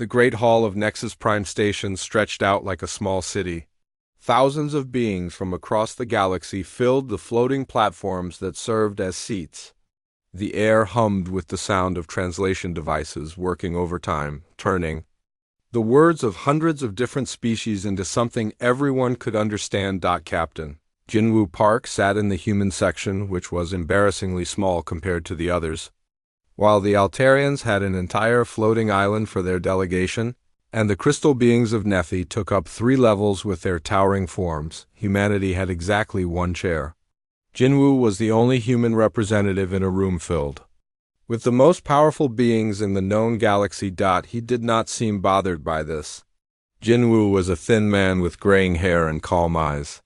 The great hall of Nexus Prime Station stretched out like a small city. Thousands of beings from across the galaxy filled the floating platforms that served as seats. The air hummed with the sound of translation devices working overtime, turning the words of hundreds of different species into something everyone could understand. Captain Jinwoo Park sat in the human section, which was embarrassingly small compared to the others. While the Altarians had an entire floating island for their delegation, and the crystal beings of Nethi took up 3 levels with their towering forms, humanity had exactly 1 chair. Jinwoo was the only human representative in a room filled with the most powerful beings in the known galaxy. He did not seem bothered by this. Jinwoo was a thin man with graying hair and calm eyes.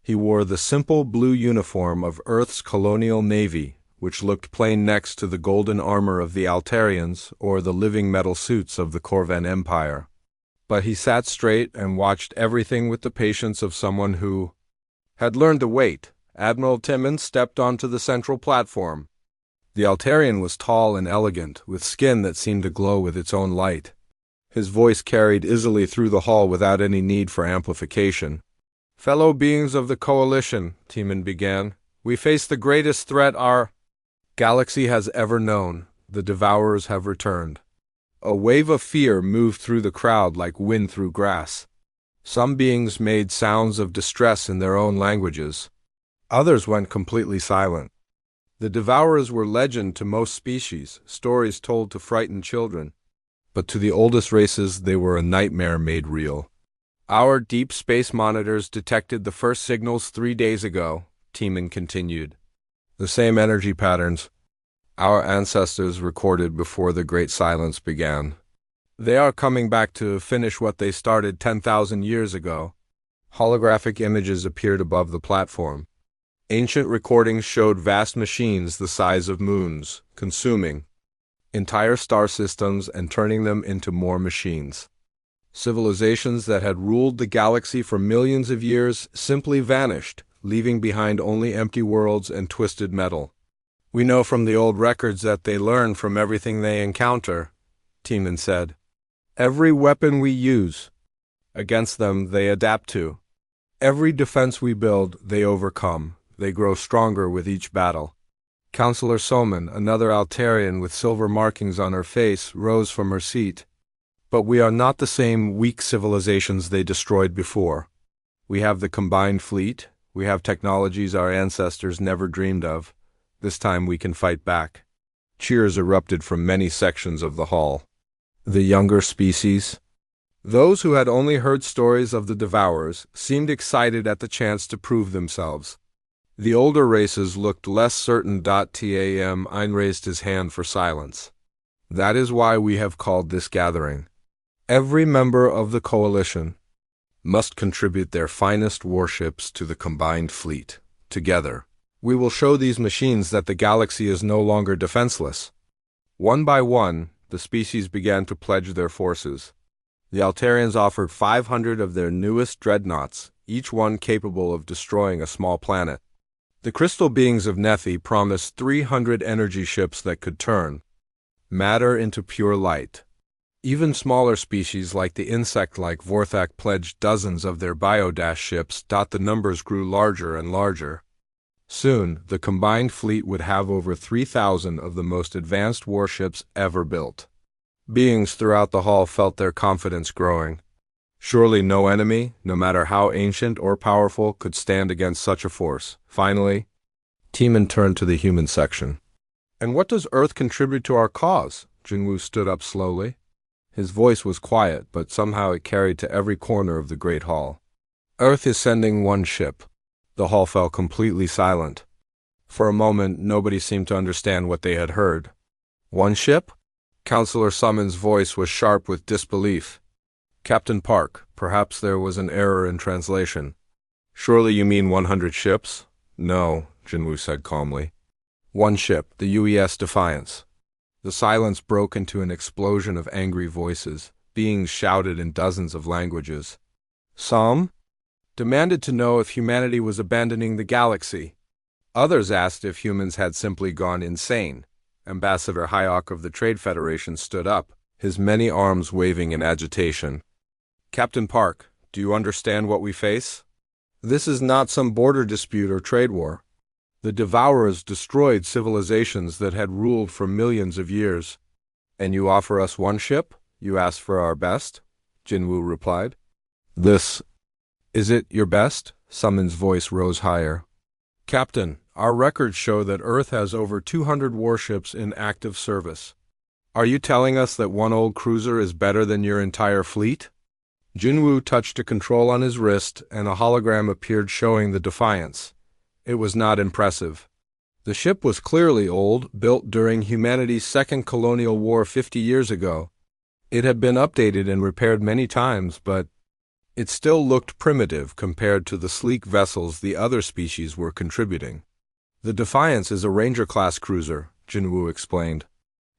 He wore the simple blue uniform of Earth's colonial navy, which looked plain next to the golden armor of the Altarians or the living metal suits of the Corvan Empire. But he sat straight and watched everything with the patience of someone who had learned to wait. Admiral Timmons stepped onto the central platform. The Altarian was tall and elegant, with skin that seemed to glow with its own light. His voice carried easily through the hall without any need for amplification. "Fellow beings of the Coalition," Timmons began, "we face the greatest threat our galaxy has ever known. The Devourers have returned." A wave of fear moved through the crowd like wind through grass. Some beings made sounds of distress in their own languages. Others went completely silent. The Devourers were legend to most species, stories told to frighten children. But to the oldest races they were a nightmare made real. "Our deep space monitors detected the first signals 3 days ago," Timmons continued. "The same energy patterns our ancestors recorded before the Great Silence began. They are coming back to finish what they started 10,000 years ago." Holographic images appeared above the platform. Ancient recordings showed vast machines the size of moons, consuming entire star systems and turning them into more machines. Civilizations that had ruled the galaxy for millions of years simply vanished, leaving behind only empty worlds and twisted metal. "We know from the old records that they learn from everything they encounter," Timmons said. "Every weapon we use against them they adapt to. Every defense we build they overcome. They grow stronger with each battle." Counselor Soman, another Altarian with silver markings on her face, rose from her seat. "But we are not the same weak civilizations they destroyed before. We have the combined fleet. We have technologies our ancestors never dreamed of. This time we can fight back." Cheers erupted from many sections of the hall. The younger species, those who had only heard stories of the Devourers, seemed excited at the chance to prove themselves. The older races looked less certain. Tam Ein raised his hand for silence. "That is why we have called this gathering. Every member of the Coalition must contribute their finest warships to the combined fleet. Together, we will show these machines that the galaxy is no longer defenseless." One by one, the species began to pledge their forces. The Altarians offered 500 of their newest dreadnoughts, each one capable of destroying a small planet. The crystal beings of Nethi promised 300 energy ships that could turn matter into pure light. Even smaller species like the insect-like Vorthak pledged dozens of their biodash ships. The numbers grew larger and larger. Soon, the combined fleet would have over 3,000 of the most advanced warships ever built. Beings throughout the hall felt their confidence growing. Surely no enemy, no matter how ancient or powerful, could stand against such a force. Finally, Timmons turned to the human section. "And what does Earth contribute to our cause?" Jinwoo stood up slowly. His voice was quiet, but somehow it carried to every corner of the great hall. "Earth is sending 1 ship." The hall fell completely silent. For a moment, nobody seemed to understand what they had heard. "1 ship?" Counselor Summon's voice was sharp with disbelief. "Captain Park, perhaps there was an error in translation. Surely you mean 100 ships?" "No," Jinwoo said calmly. 1 ship, the UES Defiance." The silence broke into an explosion of angry voices. Beings shouted in dozens of languages. Some demanded to know if humanity was abandoning the galaxy. Others asked if humans had simply gone insane. Ambassador Hayok of the Trade Federation stood up. his many arms waving in agitation. "Captain Park, do you understand what we face? This is not some border dispute or trade war. The Devourers destroyed civilizations that had ruled for millions of years. And you offer us one ship? You ask for our best?" Jinwoo replied. "This. Is it your best?" Summon's voice rose higher. "Captain, our records show that Earth has over 200 warships in active service. Are you telling us that one old cruiser is better than your entire fleet?" Jinwoo touched a control on his wrist, and a hologram appeared showing the Defiance. It was not impressive. The ship was clearly old, built during humanity's second colonial war 50 years ago. It had been updated and repaired many times, but it still looked primitive compared to the sleek vessels the other species were contributing. "The Defiance is a Ranger-class cruiser," Jinwoo explained.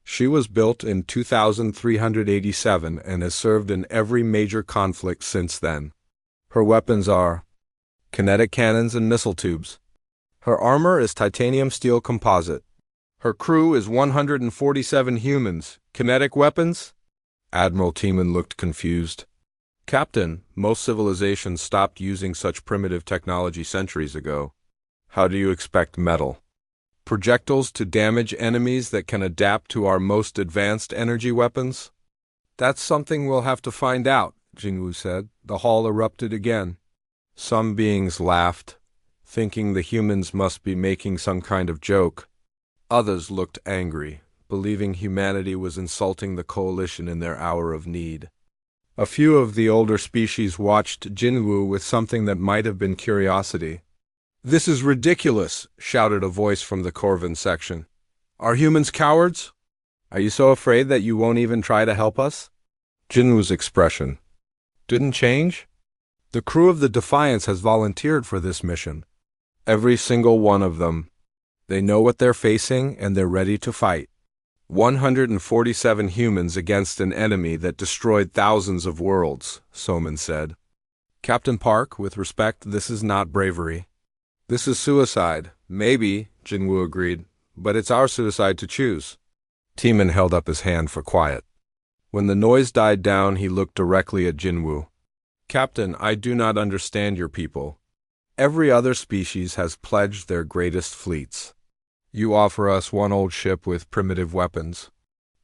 "She was built in 2387 and has served in every major conflict since then. Her weapons are kinetic cannons and missile tubes. Her armor is titanium steel composite. Her crew is 147 humans. Kinetic weapons?" Admiral Tiemann looked confused. "Captain, most civilizations stopped using such primitive technology centuries ago. How do you expect metal? Projectiles to damage enemies that can adapt to our most advanced energy weapons?" "That's something we'll have to find out," Jinwoo said. The hall erupted again. Some beings laughed, thinking the humans must be making some kind of joke. Others looked angry, believing humanity was insulting the coalition in their hour of need. A few of the older species watched Jinwoo with something that might have been curiosity. "This is ridiculous," shouted a voice from the Corvin section. "Are humans cowards? Are you so afraid that you won't even try to help us?" Jinwoo's expression didn't change. "The crew of the Defiance has volunteered for this mission. Every single one of them. They know what they're facing and they're ready to fight. 147 humans against an enemy that destroyed thousands of worlds," Soman said. "Captain Park, with respect, this is not bravery. This is suicide." "Maybe," Jinwoo agreed, "but it's our suicide to choose." Tiemann held up his hand for quiet. When the noise died down, he looked directly at Jinwoo. "Captain, I do not understand your people. Every other species has pledged their greatest fleets. You offer us one old ship with primitive weapons.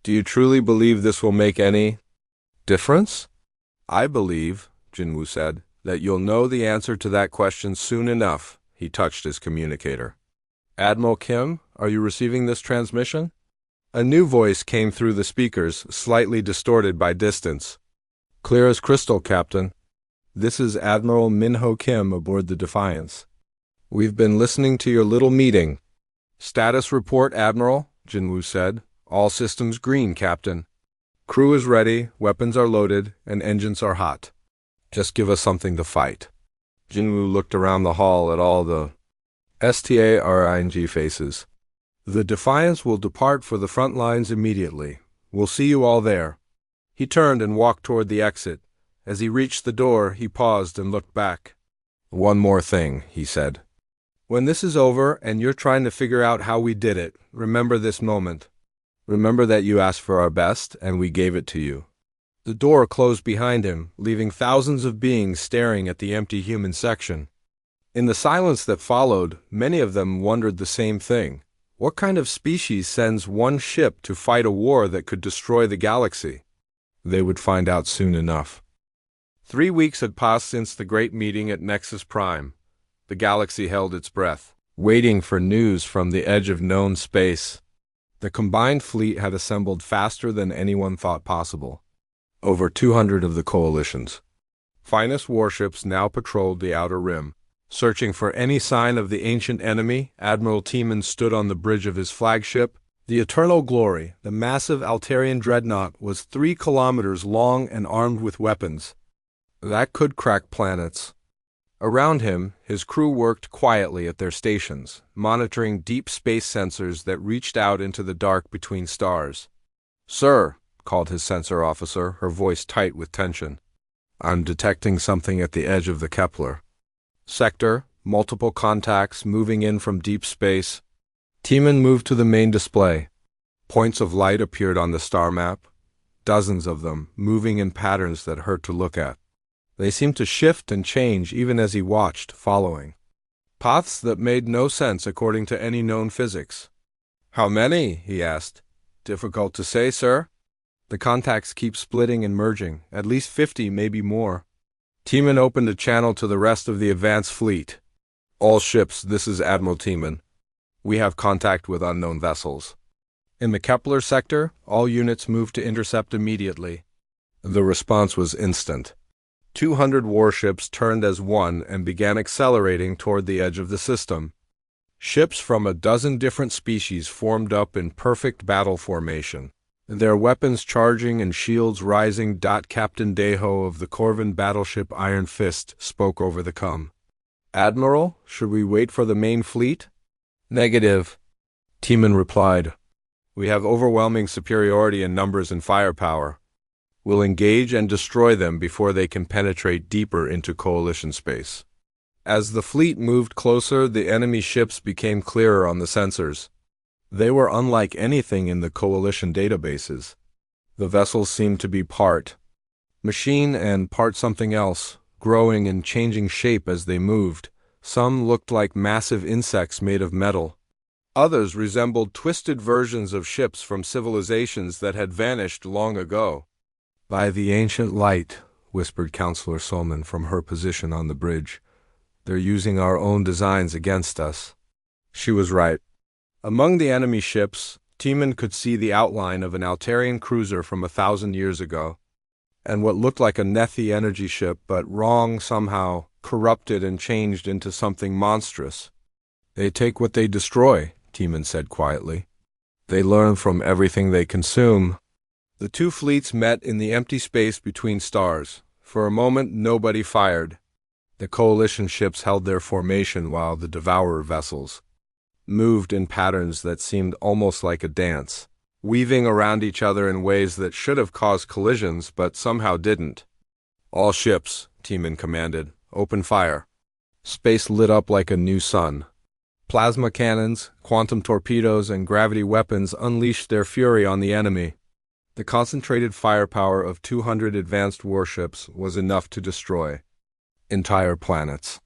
Do you truly believe this will make any difference?" "I believe," Jinwoo said, "that you'll know the answer to that question soon enough." He touched his communicator. "Admiral Kim, are you receiving this transmission?" A new voice came through the speakers, slightly distorted by distance. "Clear as crystal, Captain. This is Admiral Minho Kim aboard the Defiance. We've been listening to your little meeting." "Status report, Admiral," Jinwoo said. "All systems green, Captain. Crew is ready, weapons are loaded, and engines are hot. Just give us something to fight." Jinwoo looked around the hall at all the STARING faces. "The Defiance will depart for the front lines immediately. We'll see you all there." He turned and walked toward the exit. As he reached the door, he paused and looked back. "One more thing," he said. "When this is over and you're trying to figure out how we did it, remember this moment. Remember that you asked for our best, and we gave it to you." The door closed behind him, leaving thousands of beings staring at the empty human section. In the silence that followed, many of them wondered the same thing. What kind of species sends one ship to fight a war that could destroy the galaxy? They would find out soon enough. 3 weeks had passed since the great meeting at Nexus Prime. The galaxy held its breath, waiting for news from the edge of known space. The combined fleet had assembled faster than anyone thought possible. Over 200 of the coalition's finest warships now patrolled the outer rim. Searching for any sign of the ancient enemy, Admiral Tiemann stood on the bridge of his flagship. The Eternal Glory, the massive Altarian dreadnought, was 3 kilometers long and armed with weapons that could crack planets. Around him, his crew worked quietly at their stations, monitoring deep space sensors that reached out into the dark between stars. "Sir," called his sensor officer, her voice tight with tension. "I'm detecting something at the edge of the Kepler sector, multiple contacts moving in from deep space." Tiemann moved to the main display. Points of light appeared on the star map. dozens of them, moving in patterns that hurt to look at. They seemed to shift and change even as he watched, following paths that made no sense according to any known physics. "How many?" he asked. "Difficult to say, sir. The contacts keep splitting and merging, at least 50, maybe more." Tiemann opened a channel to the rest of the advanced fleet. "All ships, this is Admiral Tiemann. We have contact with unknown vessels. In the Kepler sector, all units moved to intercept immediately." The response was instant. 200 warships turned as one and began accelerating toward the edge of the system. Ships from a dozen different species formed up in perfect battle formation, their weapons charging and shields rising. Captain Deho of the Corvin battleship Iron Fist spoke over the com. "Admiral, should we wait for the main fleet?" "Negative," Tiemann replied. "We have overwhelming superiority in numbers and firepower. We'll engage and destroy them before they can penetrate deeper into Coalition space." As the fleet moved closer, the enemy ships became clearer on the sensors. They were unlike anything in the Coalition databases. The vessels seemed to be part machine and part something else, growing and changing shape as they moved. Some looked like massive insects made of metal. Others resembled twisted versions of ships from civilizations that had vanished long ago. "By the ancient light," whispered Counselor Solman from her position on the bridge, "they're using our own designs against us." She was right. Among the enemy ships, Tiemann could see the outline of an Altarian cruiser from 1,000 years ago, and what looked like a Nethi energy ship, but wrong somehow, corrupted and changed into something monstrous. "They take what they destroy," Tiemann said quietly. "They learn from everything they consume." The two fleets met in the empty space between stars. For a moment, nobody fired. The Coalition ships held their formation while the Devourer vessels moved in patterns that seemed almost like a dance, weaving around each other in ways that should have caused collisions but somehow didn't. "All ships," Tiemann commanded, "open fire." Space lit up like a new sun. Plasma cannons, quantum torpedoes, and gravity weapons unleashed their fury on the enemy. The concentrated firepower of 200 advanced warships was enough to destroy entire planets.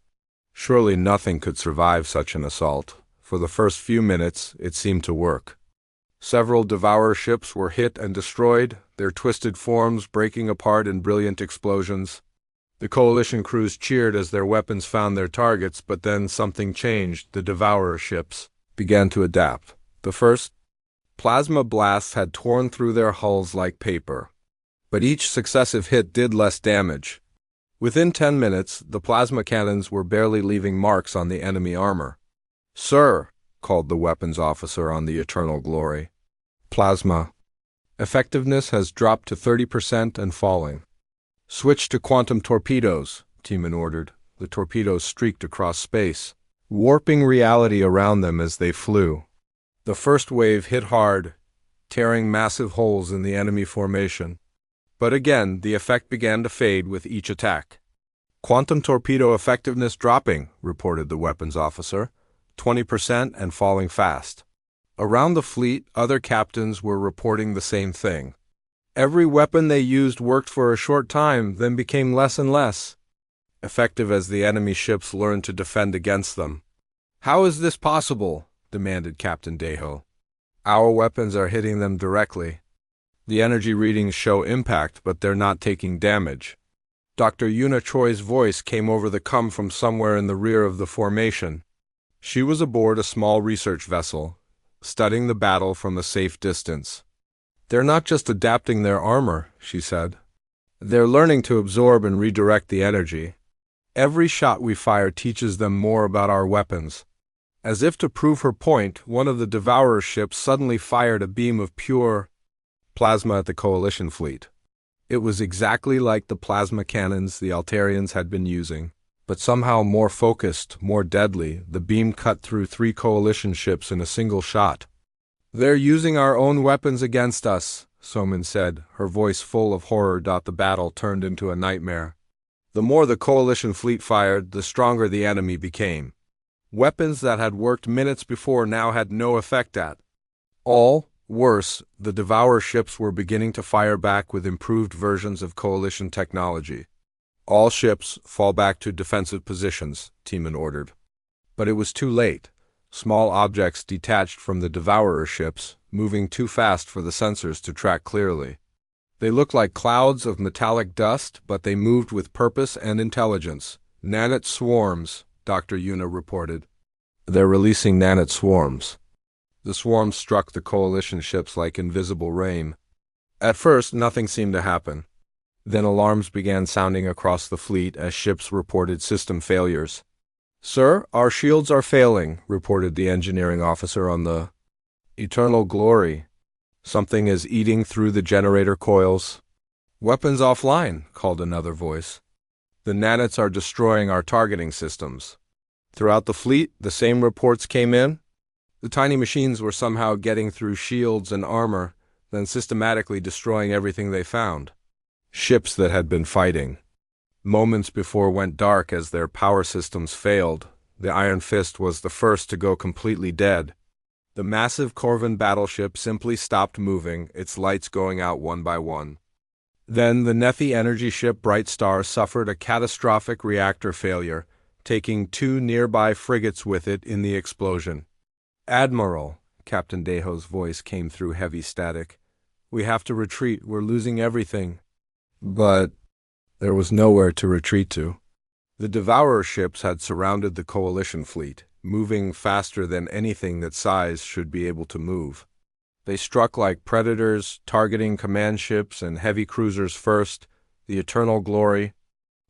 Surely nothing could survive such an assault. For the first few minutes, it seemed to work. Several Devourer ships were hit and destroyed, their twisted forms breaking apart in brilliant explosions. The Coalition crews cheered as their weapons found their targets, but then something changed. The Devourer ships began to adapt. The first plasma blasts had torn through their hulls like paper, but each successive hit did less damage. Within 10 minutes, the plasma cannons were barely leaving marks on the enemy armor. "Sir," called the weapons officer on the Eternal Glory. "Plasma effectiveness has dropped to 30% and falling." "Switch to quantum torpedoes," Tiemann ordered. The torpedoes streaked across space, warping reality around them as they flew. The first wave hit hard, tearing massive holes in the enemy formation. But again, the effect began to fade with each attack. "Quantum torpedo effectiveness dropping," reported the weapons officer. 20% and falling fast. Around the fleet, other captains were reporting the same thing. Every weapon they used worked for a short time, then became less and less effective as the enemy ships learned to defend against them. "How is this possible?" demanded Captain Deho. "Our weapons are hitting them directly. The energy readings show impact, but they're not taking damage." Dr. Yuna Choi's voice came over the com from somewhere in the rear of the formation. She was aboard a small research vessel, studying the battle from a safe distance. "They're not just adapting their armor," she said. "They're learning to absorb and redirect the energy. Every shot we fire teaches them more about our weapons." As if to prove her point, one of the Devourer ships suddenly fired a beam of pure plasma at the Coalition fleet. It was exactly like the plasma cannons the Altarians had been using, but somehow more focused, more deadly. The beam cut through 3 Coalition ships in a single shot. "They're using our own weapons against us," Soman said, her voice full of horror. The battle turned into a nightmare. The more the Coalition fleet fired, the stronger the enemy became. Weapons that had worked minutes before now had no effect at all. Worse, the Devourer ships were beginning to fire back with improved versions of Coalition technology. All ships fall back to defensive positions, Tiemann ordered. But it was too late. Small objects detached from the Devourer ships, moving too fast for the sensors to track clearly. They looked like clouds of metallic dust, but they moved with purpose and intelligence. Nanite swarms, Dr. Yuna reported. They're releasing nanite swarms. The swarms struck the Coalition ships like invisible rain. At first, nothing seemed to happen. Then alarms began sounding across the fleet as ships reported system failures. "Sir, our shields are failing," reported the engineering officer on the Eternal Glory. "Something is eating through the generator coils." "Weapons offline," called another voice. "The nanites are destroying our targeting systems." Throughout the fleet, the same reports came in. The tiny machines were somehow getting through shields and armor, then systematically destroying everything they found. Ships that had been fighting. Moments before went dark as their power systems failed. The Iron Fist was the first to go completely dead. The massive Corvin battleship simply stopped moving, its lights going out one by one. Then the Nethi energy ship Bright Star suffered a catastrophic reactor failure, taking 2 nearby frigates with it in the explosion. "Admiral," Captain Deho's voice came through heavy static. "We have to retreat. We're losing everything." But there was nowhere to retreat to. The Devourer ships had surrounded the Coalition fleet, moving faster than anything that size should be able to move. They struck like predators, targeting command ships and heavy cruisers first. The Eternal Glory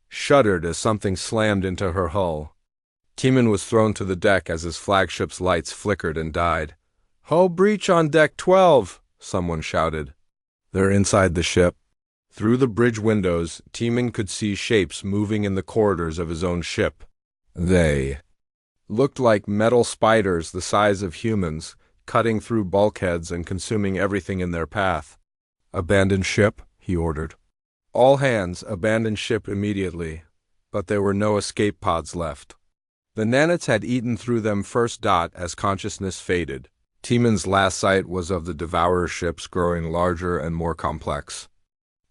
shuddered as something slammed into her hull. Tiemann was thrown to the deck as his flagship's lights flickered and died. "Hull breach on deck 12!" someone shouted. "They're inside the ship." Through the bridge windows, Tiemann could see shapes moving in the corridors of his own ship. They looked like metal spiders the size of humans, cutting through bulkheads and consuming everything in their path. "Abandon ship," he ordered. "All hands, abandon ship immediately." But there were no escape pods left. The nanites had eaten through them first. As consciousness faded. Tiemann's last sight was of the Devourer ships growing larger and more complex,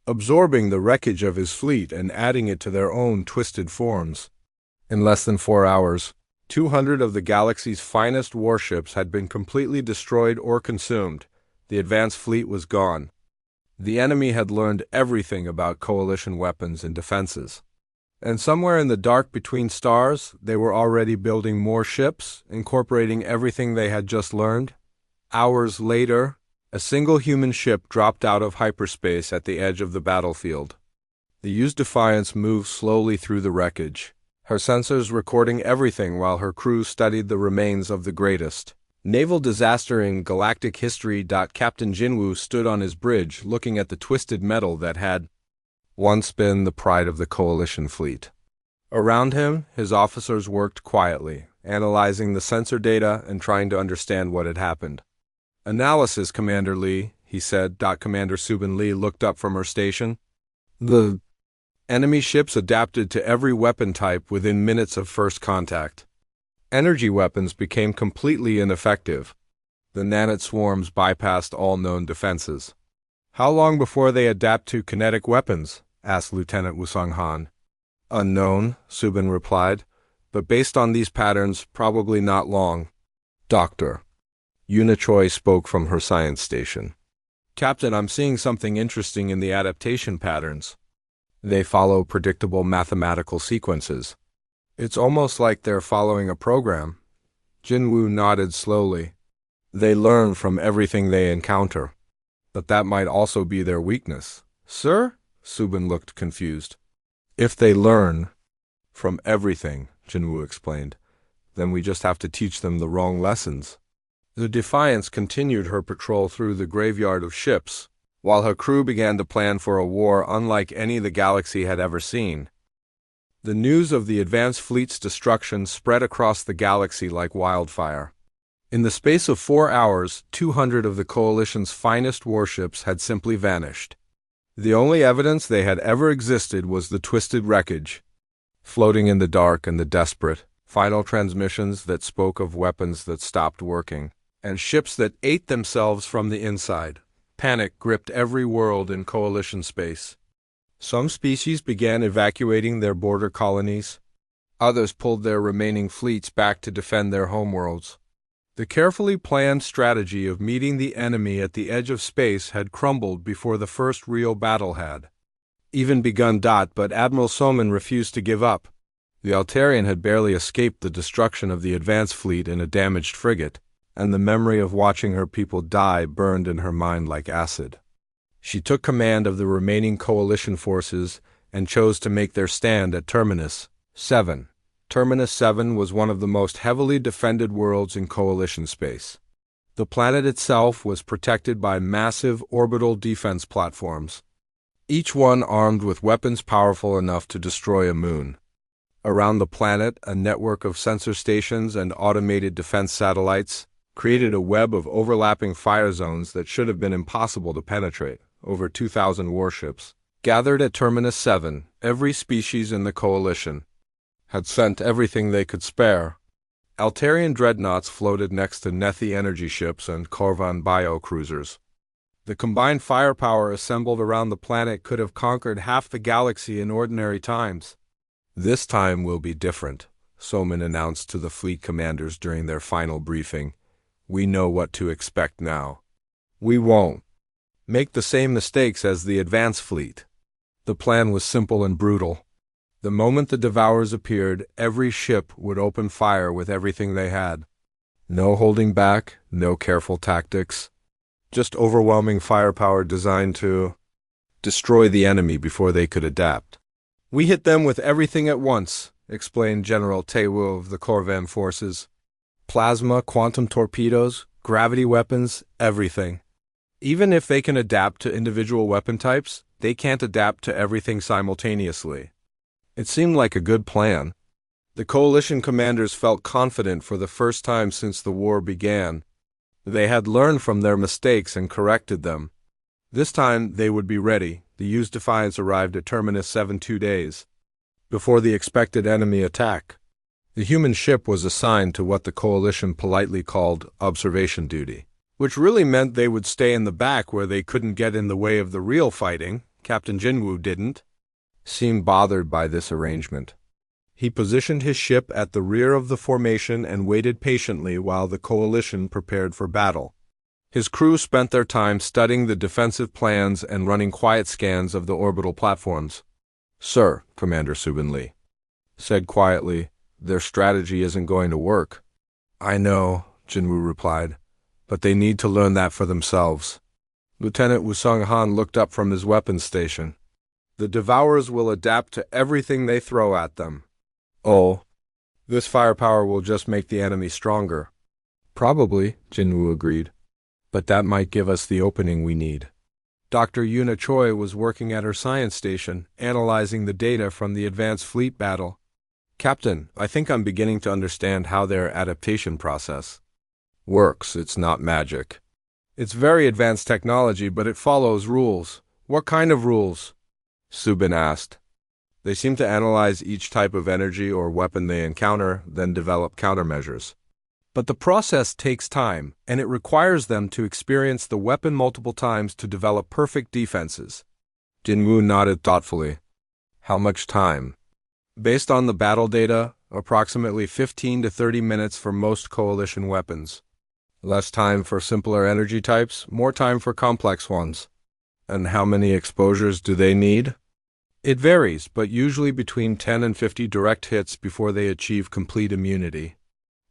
absorbing the wreckage of his fleet and adding it to their own twisted forms. In less than 4 hours, 200 of the galaxy's finest warships had been completely destroyed or consumed. The advanced fleet was gone. The enemy had learned everything about Coalition weapons and defenses. And somewhere in the dark between stars, they were already building more ships, incorporating everything they had just learned. Hours later, a single human ship dropped out of hyperspace at the edge of the battlefield. The used Defiance moved slowly through the wreckage, her sensors recording everything while her crew studied the remains of the greatest naval disaster in galactic history. Captain Jinwoo stood on his bridge, looking at the twisted metal that had once been the pride of the Coalition fleet. Around him, his officers worked quietly, analyzing the sensor data and trying to understand what had happened. "Analysis, Commander Lee," he said. Commander Subin Lee looked up from her station. "The enemy ships adapted to every weapon type within minutes of first contact. Energy weapons became completely ineffective. The nanite swarms bypassed all known defenses." "How long before they adapt to kinetic weapons?" asked Lieutenant Wusong Han. "Unknown," Subin replied, "but based on these patterns, probably not long." "Doctor." Yuna Choi spoke from her science station. "Captain, I'm seeing something interesting in the adaptation patterns. They follow predictable mathematical sequences. It's almost like they're following a program." Jinwoo nodded slowly. "They learn from everything they encounter. But that might also be their weakness." "Sir?" Subin looked confused. "If they learn from everything," Jinwoo explained, "then we just have to teach them the wrong lessons." The Defiance continued her patrol through the graveyard of ships, while her crew began to plan for a war unlike any the galaxy had ever seen. The news of the advanced fleet's destruction spread across the galaxy like wildfire. In the space of 4 hours, 200 of the Coalition's finest warships had simply vanished. The only evidence they had ever existed was the twisted wreckage, floating in the dark, and the desperate, final transmissions that spoke of weapons that stopped working. and ships that ate themselves from the inside. Panic gripped every world in coalition space. Some species began evacuating their border colonies. Others pulled their remaining fleets back to defend their homeworlds. The carefully planned strategy of meeting the enemy at the edge of space had crumbled before the first real battle had even begun. But Admiral Soman refused to give up. The Altarian had barely escaped the destruction of the advance fleet in a damaged frigate, and the memory of watching her people die burned in her mind like acid. She took command of the remaining coalition forces and chose to make their stand at Terminus 7. Terminus 7 was one of the most heavily defended worlds in coalition space. The planet itself was protected by massive orbital defense platforms, each one armed with weapons powerful enough to destroy a moon. Around the planet, a network of sensor stations and automated defense satellites created a web of overlapping fire zones that should have been impossible to penetrate. Over 2,000 warships gathered at Terminus 7. Every species in the coalition had sent everything they could spare. Altarian dreadnoughts floated next to Nethi energy ships and Korvan bio-cruisers. The combined firepower assembled around the planet could have conquered half the galaxy in ordinary times. "This time will be different," Soman announced to the fleet commanders during their final briefing. "We know what to expect now. We won't make the same mistakes as the advance fleet." The plan was simple and brutal. The moment the Devourers appeared, every ship would open fire with everything they had. No holding back, no careful tactics. Just overwhelming firepower designed to destroy the enemy before they could adapt. "We hit them with everything at once," explained General Tewu of the Korvan forces. "Plasma, quantum torpedoes, gravity weapons, everything. Even if they can adapt to individual weapon types, they can't adapt to everything simultaneously." It seemed like a good plan. The coalition commanders felt confident for the first time since the war began. They had learned from their mistakes and corrected them. This time they would be ready. The used Defiance arrived at Terminus 7 2 days before the expected enemy attack. The human ship was assigned to what the coalition politely called observation duty, which really meant they would stay in the back where they couldn't get in the way of the real fighting. Captain Jinwoo didn't seem bothered by this arrangement. He positioned his ship at the rear of the formation and waited patiently while the coalition prepared for battle. His crew spent their time studying the defensive plans and running quiet scans of the orbital platforms. "Sir," Commander Subin Lee said quietly, "their strategy isn't going to work." "I know," Jinwoo replied, "but they need to learn that for themselves." Lieutenant Wusong Han looked up from his weapons station. "The Devourers will adapt to everything they throw at them." "Oh, this firepower will just make the enemy stronger." "Probably," Jinwoo agreed, "but that might give us the opening we need." Dr. Yuna Choi was working at her science station, analyzing the data from the advanced fleet battle. "Captain, I think I'm beginning to understand how their adaptation process works. It's not magic. It's very advanced technology, but it follows rules." "What kind of rules?" Subin asked. "They seem to analyze each type of energy or weapon they encounter, then develop countermeasures. But the process takes time, and it requires them to experience the weapon multiple times to develop perfect defenses." Jinwoo nodded thoughtfully. "How much time?" "Based on the battle data, approximately 15 to 30 minutes for most coalition weapons. Less time for simpler energy types, more time for complex ones." "And how many exposures do they need?" "It varies, but usually between 10 and 50 direct hits before they achieve complete immunity."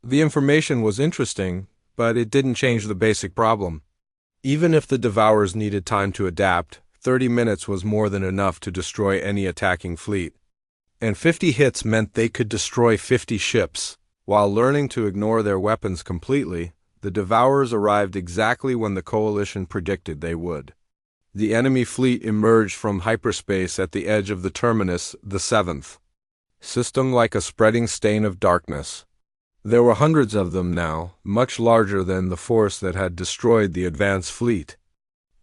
The information was interesting, but it didn't change the basic problem. Even if the Devourers needed time to adapt, 30 minutes was more than enough to destroy any attacking fleet. And 50 hits meant they could destroy 50 ships. While learning to ignore their weapons completely, the Devourers arrived exactly when the coalition predicted they would. The enemy fleet emerged from hyperspace at the edge of the Terminus, the 7th system, like a spreading stain of darkness. There were hundreds of them now, much larger than the force that had destroyed the advance fleet.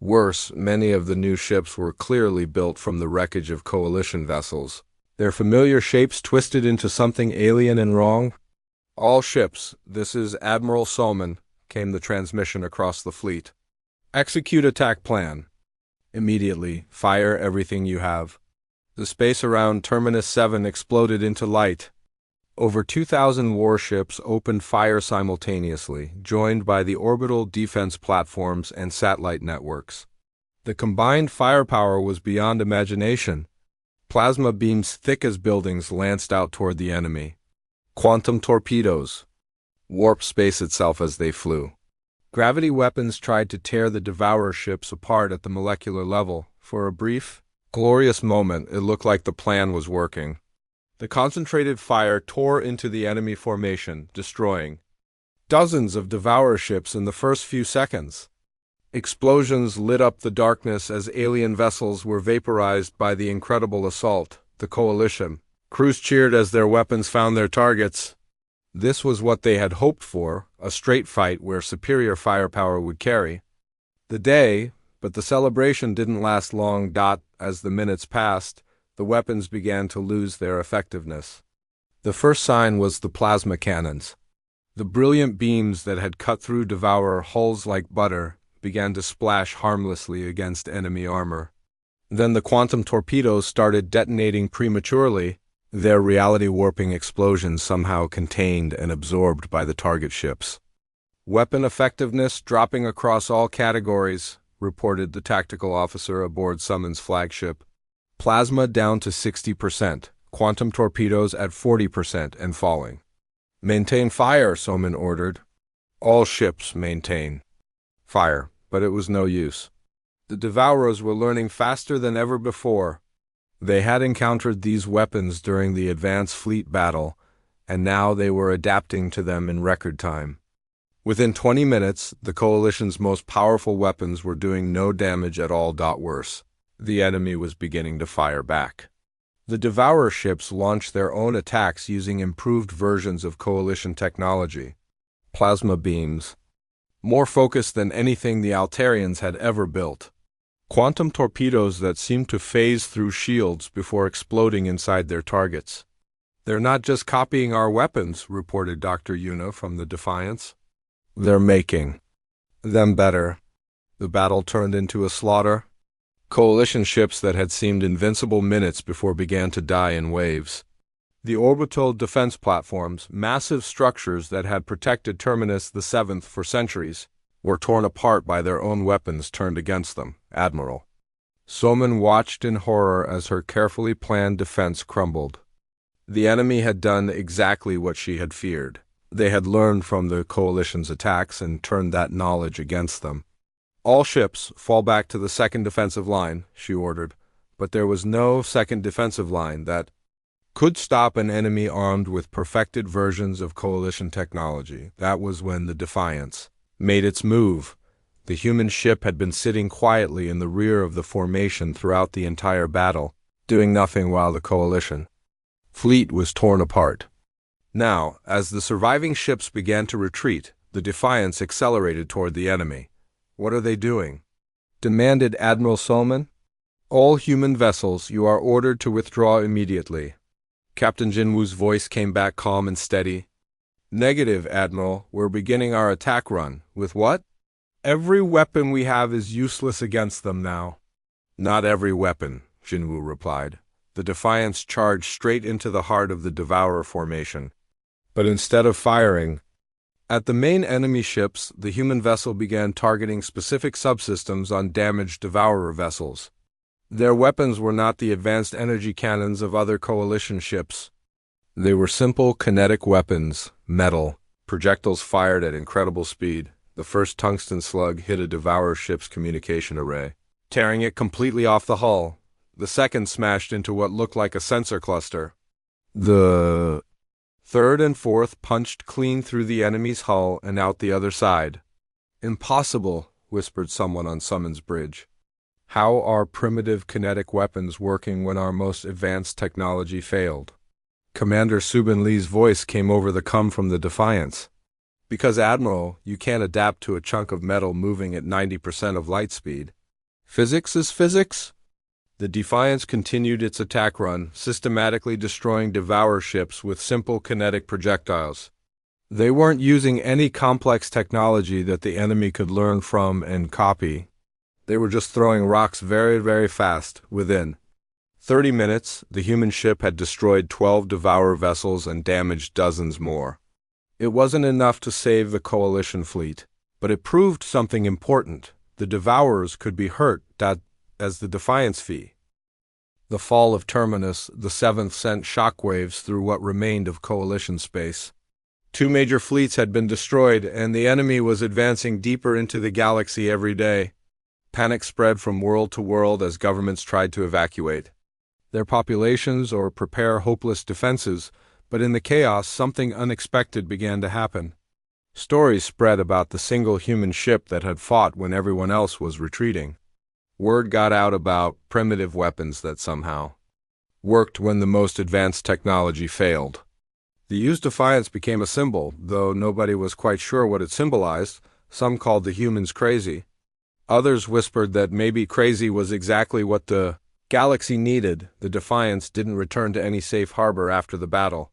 Worse, many of the new ships were clearly built from the wreckage of coalition vessels, their familiar shapes twisted into something alien and wrong. "All ships, this is Admiral Solman," came the transmission across the fleet. Execute attack plan. Immediately, fire everything you have. The space around Terminus 7 exploded into light. Over 2,000 warships opened fire simultaneously, joined by the orbital defense platforms and satellite networks. The combined firepower was beyond imagination. Plasma beams thick as buildings lanced out toward the enemy. Quantum torpedoes warped space itself as they flew. Gravity weapons tried to tear the Devourer ships apart at the molecular level. For a brief, glorious moment, it looked like the plan was working. The concentrated fire tore into the enemy formation, destroying dozens of Devourer ships in the first few seconds. Explosions lit up the darkness as alien vessels were vaporized by the incredible assault. The Coalition crews cheered as their weapons found their targets. This was what they had hoped for, a straight fight where superior firepower would carry the day, but the celebration didn't last long. As the minutes passed, the weapons began to lose their effectiveness. The first sign was the plasma cannons. The brilliant beams that had cut through Devourer hulls like butter began to splash harmlessly against enemy armor. Then the quantum torpedoes started detonating prematurely, their reality-warping explosions somehow contained and absorbed by the target ships. Weapon effectiveness dropping across all categories, reported the tactical officer aboard Summon's flagship. Plasma down to 60%, quantum torpedoes at 40% and falling. Maintain fire, Summon ordered. All ships maintain fire, but it was no use. The Devourers were learning faster than ever before. They had encountered these weapons during the Advanced Fleet battle, and now they were adapting to them in record time. Within 20 minutes, the Coalition's most powerful weapons were doing no damage at all. Worse, the enemy was beginning to fire back. The Devourer ships launched their own attacks using improved versions of Coalition technology. Plasma beams, more focused than anything the Altarians had ever built. Quantum torpedoes that seemed to phase through shields before exploding inside their targets. They're not just copying our weapons, reported Dr. Yuna from the Defiance. They're making them better. The battle turned into a slaughter. Coalition ships that had seemed invincible minutes before began to die in waves. The orbital defense platforms, massive structures that had protected Terminus the 7th for centuries, were torn apart by their own weapons turned against them. Admiral Soman watched in horror as her carefully planned defense crumbled. The enemy had done exactly what she had feared. They had learned from the Coalition's attacks and turned that knowledge against them. All ships fall back to the second defensive line, she ordered, but there was no second defensive line that could stop an enemy armed with perfected versions of Coalition technology. That was when the Defiance made its move. The human ship had been sitting quietly in the rear of the formation throughout the entire battle, doing nothing while the Coalition fleet was torn apart. Now, as the surviving ships began to retreat, the Defiance accelerated toward the enemy. What are they doing? Demanded Admiral Solman. All human vessels, you are ordered to withdraw immediately. Captain Jinwoo's voice came back calm and steady. Negative, Admiral. We're beginning our attack run. With what? Every weapon we have is useless against them now. Not every weapon, Jinwoo replied. The Defiance charged straight into the heart of the Devourer formation. But instead of firing at the main enemy ships, the human vessel began targeting specific subsystems on damaged Devourer vessels. Their weapons were not the advanced energy cannons of other Coalition ships. They were simple kinetic weapons, metal, projectiles fired at incredible speed. The first tungsten slug hit a Devourer ship's communication array, tearing it completely off the hull. The second smashed into what looked like a sensor cluster. The third and fourth punched clean through the enemy's hull and out the other side. Impossible, whispered someone on Summon's bridge. How are primitive kinetic weapons working when our most advanced technology failed? Commander Subin Lee's voice came over the come from the Defiance. Because, Admiral, you can't adapt to a chunk of metal moving at 90% of light speed. Physics is physics? The Defiance continued its attack run, systematically destroying Devourer ships with simple kinetic projectiles. They weren't using any complex technology that the enemy could learn from and copy. They were just throwing rocks very, very fast. Within 30 minutes, the human ship had destroyed 12 Devourer vessels and damaged dozens more. It wasn't enough to save the Coalition fleet, but it proved something important. The Devourers could be hurt as the defiance fee. The fall of Terminus, the Seventh, sent shockwaves through what remained of Coalition space. 2 major fleets had been destroyed, and the enemy was advancing deeper into the galaxy every day. Panic spread from world to world as governments tried to evacuate their populations or prepare hopeless defenses, but in the chaos, something unexpected began to happen. Stories spread about the single human ship that had fought when everyone else was retreating. Word got out about primitive weapons that somehow worked when the most advanced technology failed. The used Defiance became a symbol, though nobody was quite sure what it symbolized. Some called the humans crazy. Others whispered that maybe crazy was exactly what the galaxy needed. The Defiance didn't return to any safe harbor after the battle.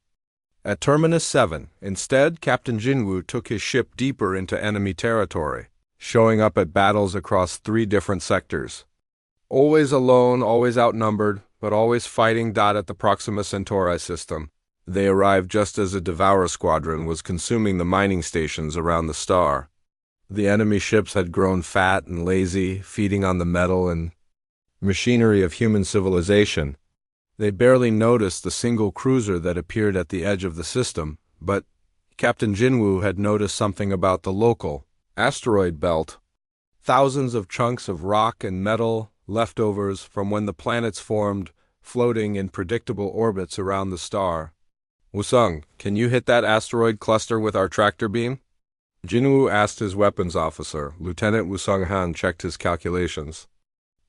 At Terminus 7, instead, Captain Jinwoo took his ship deeper into enemy territory, showing up at battles across 3 different sectors. Always alone, always outnumbered, but always fighting. At the Proxima Centauri system, they arrived just as a Devourer squadron was consuming the mining stations around the star. The enemy ships had grown fat and lazy, feeding on the metal and machinery of human civilization. They barely noticed the single cruiser that appeared at the edge of the system, but Captain Jinwoo had noticed something about the local asteroid belt. Thousands of chunks of rock and metal, leftovers from when the planets formed, floating in predictable orbits around the star. Wusung, can you hit that asteroid cluster with our tractor beam? Jinwoo asked his weapons officer. Lieutenant Wusung Han checked his calculations.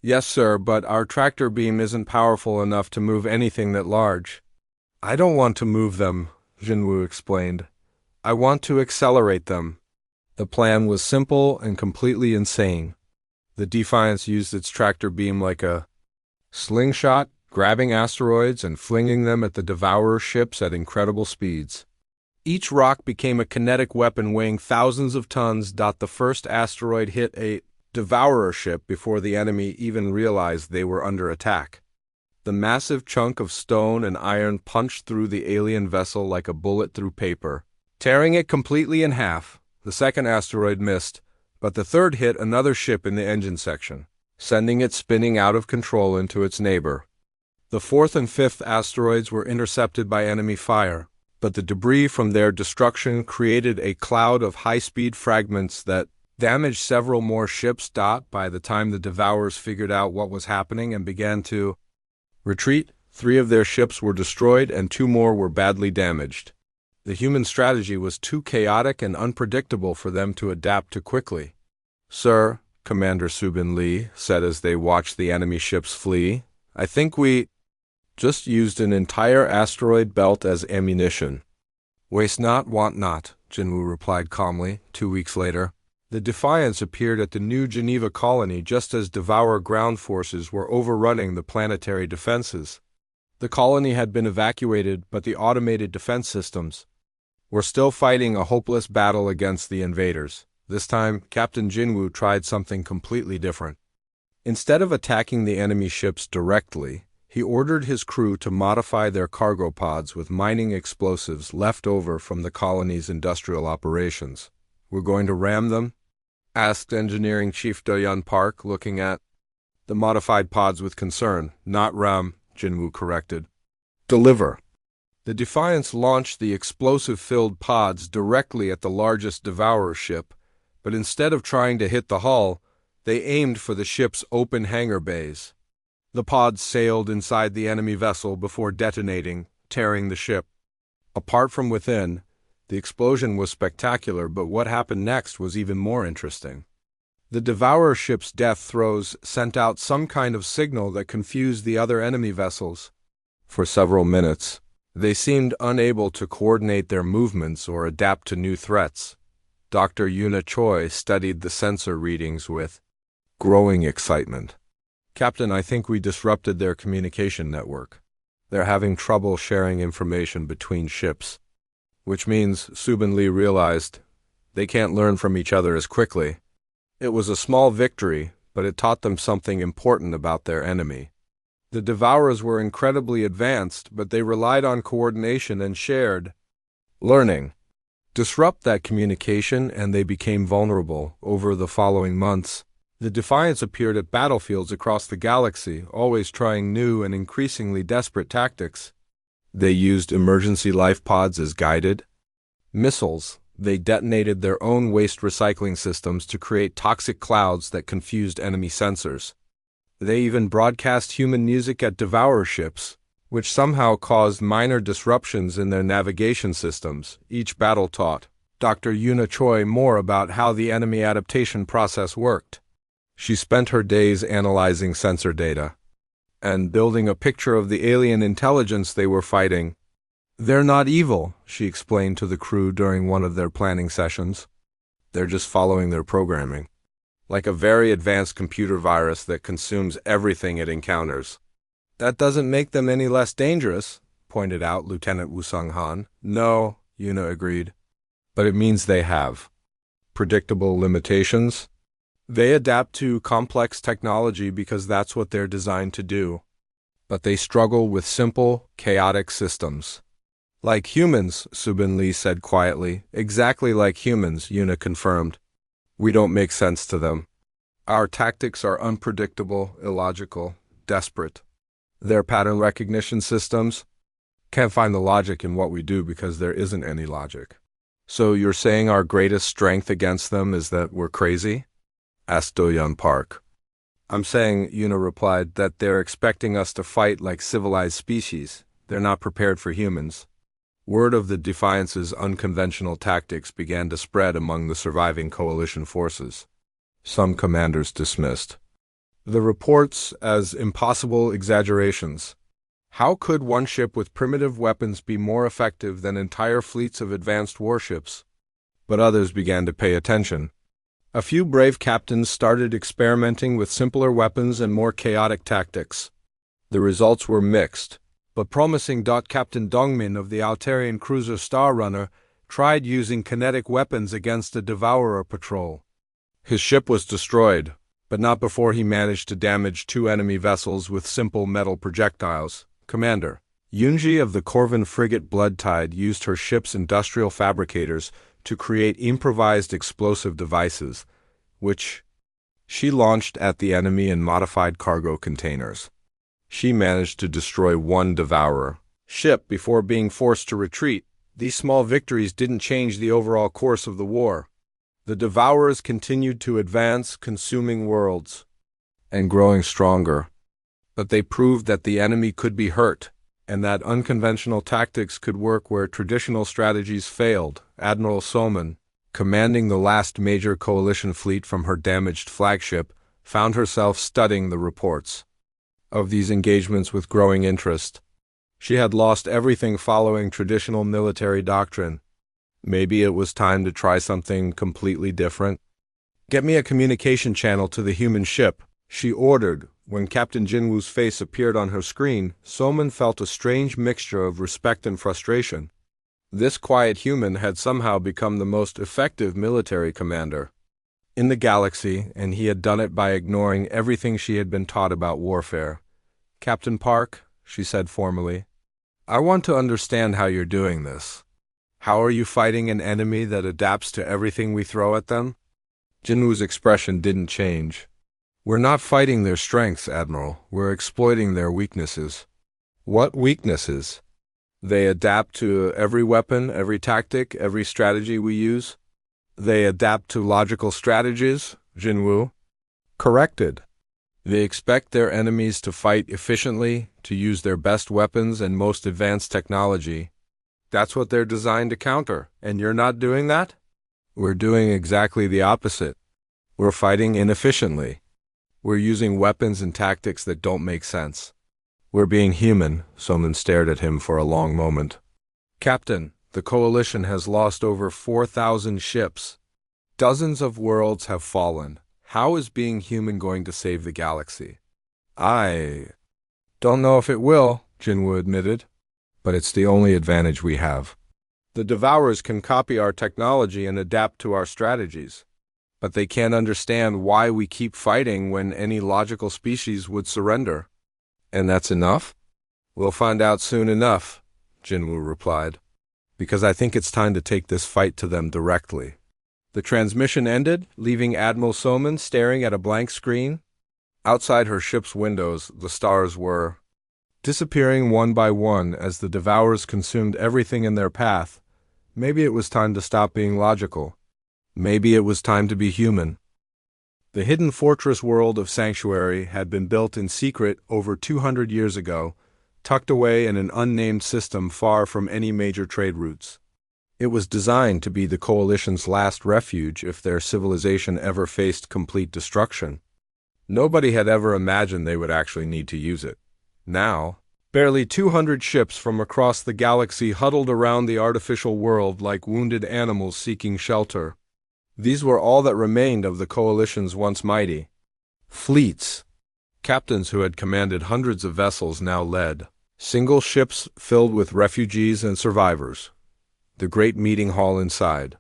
Yes, sir, but our tractor beam isn't powerful enough to move anything that large. I don't want to move them, Jinwoo explained. I want to accelerate them. The plan was simple and completely insane. The Defiance used its tractor beam like a slingshot, grabbing asteroids and flinging them at the Devourer ships at incredible speeds. Each rock became a kinetic weapon weighing thousands of tons. The first asteroid hit a Devourer ship before the enemy even realized they were under attack. The massive chunk of stone and iron punched through the alien vessel like a bullet through paper, tearing it completely in half. The second asteroid missed, but the third hit another ship in the engine section, sending it spinning out of control into its neighbor. The fourth and fifth asteroids were intercepted by enemy fire, but the debris from their destruction created a cloud of high-speed fragments that damaged several more ships. By the time the Devourers figured out what was happening and began to retreat, 3 of their ships were destroyed and 2 more were badly damaged. The human strategy was too chaotic and unpredictable for them to adapt to quickly. Sir, Commander Subin Lee said as they watched the enemy ships flee, I think we just used an entire asteroid belt as ammunition. Waste not, want not, Jinwoo replied calmly. 2 weeks later, the Defiance appeared at the New Geneva colony just as Devourer ground forces were overrunning the planetary defenses. The colony had been evacuated, but the automated defense systems were still fighting a hopeless battle against the invaders. This time, Captain Jinwoo tried something completely different. Instead of attacking the enemy ships directly, he ordered his crew to modify their cargo pods with mining explosives left over from the colony's industrial operations. We're going to ram them? Asked Engineering Chief Do-Yun Park, looking at the modified pods with concern. Not ram, Jinwoo corrected. Deliver. The Defiance launched the explosive-filled pods directly at the largest Devourer ship, but instead of trying to hit the hull, they aimed for the ship's open hangar bays. The pods sailed inside the enemy vessel before detonating, tearing the ship apart from within. The explosion was spectacular, but what happened next was even more interesting. The Devourer ship's death throes sent out some kind of signal that confused the other enemy vessels. For several minutes, they seemed unable to coordinate their movements or adapt to new threats. Dr. Yuna Choi studied the sensor readings with growing excitement. Captain, I think we disrupted their communication network. They're having trouble sharing information between ships. which means, Subin Lee realized, they can't learn from each other as quickly. It was a small victory, but it taught them something important about their enemy. The Devourers were incredibly advanced, but they relied on coordination and shared learning. Disrupt that communication, and they became vulnerable. Over the following months, the Defiants appeared at battlefields across the galaxy, always trying new and increasingly desperate tactics. They used emergency life pods as guided missiles. They detonated their own waste recycling systems to create toxic clouds that confused enemy sensors. They even broadcast human music at Devourer ships, which somehow caused minor disruptions in their navigation systems. Each battle taught Dr. Yuna Choi more about how the enemy adaptation process worked. She spent her days analyzing sensor data and building a picture of the alien intelligence they were fighting. They're not evil, she explained to the crew during one of their planning sessions. They're just following their programming, like a very advanced computer virus that consumes everything it encounters. That doesn't make them any less dangerous, pointed out Lieutenant Wusung Han. No, Yuna agreed. But it means they have predictable limitations. They adapt to complex technology because that's what they're designed to do. But they struggle with simple, chaotic systems. Like humans, Subin Lee said quietly. Exactly like humans, Yuna confirmed. We don't make sense to them. Our tactics are unpredictable, illogical, desperate. Their pattern recognition systems can't find the logic in what we do because there isn't any logic. So you're saying our greatest strength against them is that we're crazy? Asked Do-Yeon Park. I'm saying, Yuna replied, that they're expecting us to fight like civilized species. They're not prepared for humans. Word of the Defiance's unconventional tactics began to spread among the surviving coalition forces. Some commanders dismissed the reports as impossible exaggerations. How could one ship with primitive weapons be more effective than entire fleets of advanced warships? But others began to pay attention. A few brave captains started experimenting with simpler weapons and more chaotic tactics. The results were mixed, but promising. Captain Dongmin of the Altarian cruiser Star Runner tried using kinetic weapons against a Devourer patrol. His ship was destroyed, but not before he managed to damage 2 enemy vessels with simple metal projectiles. Commander Yunji of the Corvin frigate Bloodtide used her ship's industrial fabricators to create improvised explosive devices, which she launched at the enemy in modified cargo containers. She managed to destroy 1 Devourer ship before being forced to retreat. These small victories didn't change the overall course of the war. The Devourers continued to advance, consuming worlds and growing stronger. But they proved that the enemy could be hurt, and that unconventional tactics could work where traditional strategies failed. Admiral Soman, commanding the last major coalition fleet from her damaged flagship, found herself studying the reports of these engagements with growing interest. She had lost everything following traditional military doctrine. Maybe it was time to try something completely different. Get me a communication channel to the human ship, she ordered. When Captain Jinwoo's face appeared on her screen, Soman felt a strange mixture of respect and frustration. This quiet human had somehow become the most effective military commander in the galaxy, and he had done it by ignoring everything she had been taught about warfare. Captain Park, she said formally, I want to understand how you're doing this. How are you fighting an enemy that adapts to everything we throw at them? Jinwoo's expression didn't change. We're not fighting their strengths, Admiral. We're exploiting their weaknesses. What weaknesses? They adapt to every weapon, every tactic, every strategy we use. They adapt to logical strategies, Jinwoo corrected. They expect their enemies to fight efficiently, to use their best weapons and most advanced technology. That's what they're designed to counter, and you're not doing that? We're doing exactly the opposite. We're fighting inefficiently. We're using weapons and tactics that don't make sense. We're being human. Soman stared at him for a long moment. Captain, the Coalition has lost over 4,000 ships. Dozens of worlds have fallen. How is being human going to save the galaxy? I don't know if it will, Jinwoo admitted, but it's the only advantage we have. The Devourers can copy our technology and adapt to our strategies. But they can't understand why we keep fighting when any logical species would surrender. And that's enough? We'll find out soon enough, Jinwoo replied. Because I think it's time to take this fight to them directly. The transmission ended, leaving Admiral Soman staring at a blank screen. Outside her ship's windows, the stars were disappearing one by one as the Devourers consumed everything in their path. Maybe it was time to stop being logical. Maybe it was time to be human. The hidden fortress world of Sanctuary had been built in secret over 200 years ago, tucked away in an unnamed system far from any major trade routes. It was designed to be the Coalition's last refuge if their civilization ever faced complete destruction. Nobody had ever imagined they would actually need to use it. Now, barely 200 ships from across the galaxy huddled around the artificial world like wounded animals seeking shelter. These were all that remained of the Coalition's once mighty fleets. Captains who had commanded hundreds of vessels now led single ships filled with refugees and survivors. The great meeting hall inside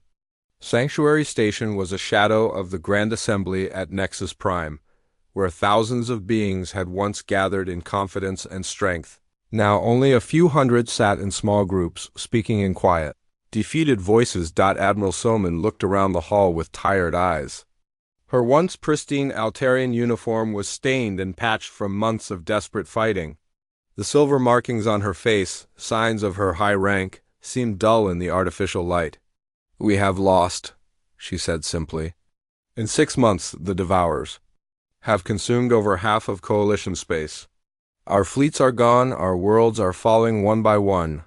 Sanctuary Station was a shadow of the Grand Assembly at Nexus Prime, where thousands of beings had once gathered in confidence and strength. Now only a few hundred sat in small groups, speaking in quiet, defeated voices. Admiral Soman looked around the hall with tired eyes. Her once pristine Altarian uniform was stained and patched from months of desperate fighting. The silver markings on her face, signs of her high rank, seemed dull in the artificial light. "We have lost," she said simply. "In 6 months, the Devourers have consumed over half of Coalition space. Our fleets are gone, our worlds are falling one by one.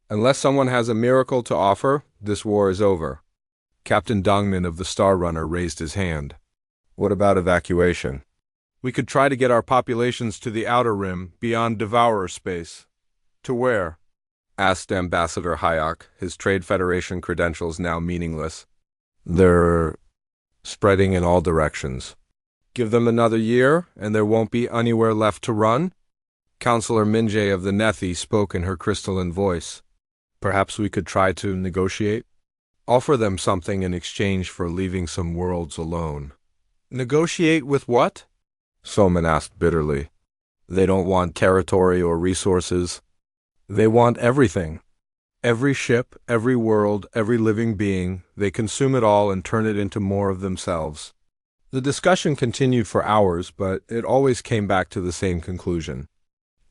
Unless someone has a miracle to offer, this war is over." Captain Dongmin of the Star Runner raised his hand. "What about evacuation?" "We could try to get our populations to the outer rim, beyond Devourer space." "To where?" asked Ambassador Hayek, his Trade Federation credentials now meaningless. "They're spreading in all directions." "Give them another year, and there won't be anywhere left to run?" Counselor Minjae of the Nethi spoke in her crystalline voice. "Perhaps we could try to negotiate? Offer them something in exchange for leaving some worlds alone." "Negotiate with what?" Soman asked bitterly. "They don't want territory or resources. They want everything. Every ship, every world, every living being. They consume it all and turn it into more of themselves." The discussion continued for hours, but it always came back to the same conclusion.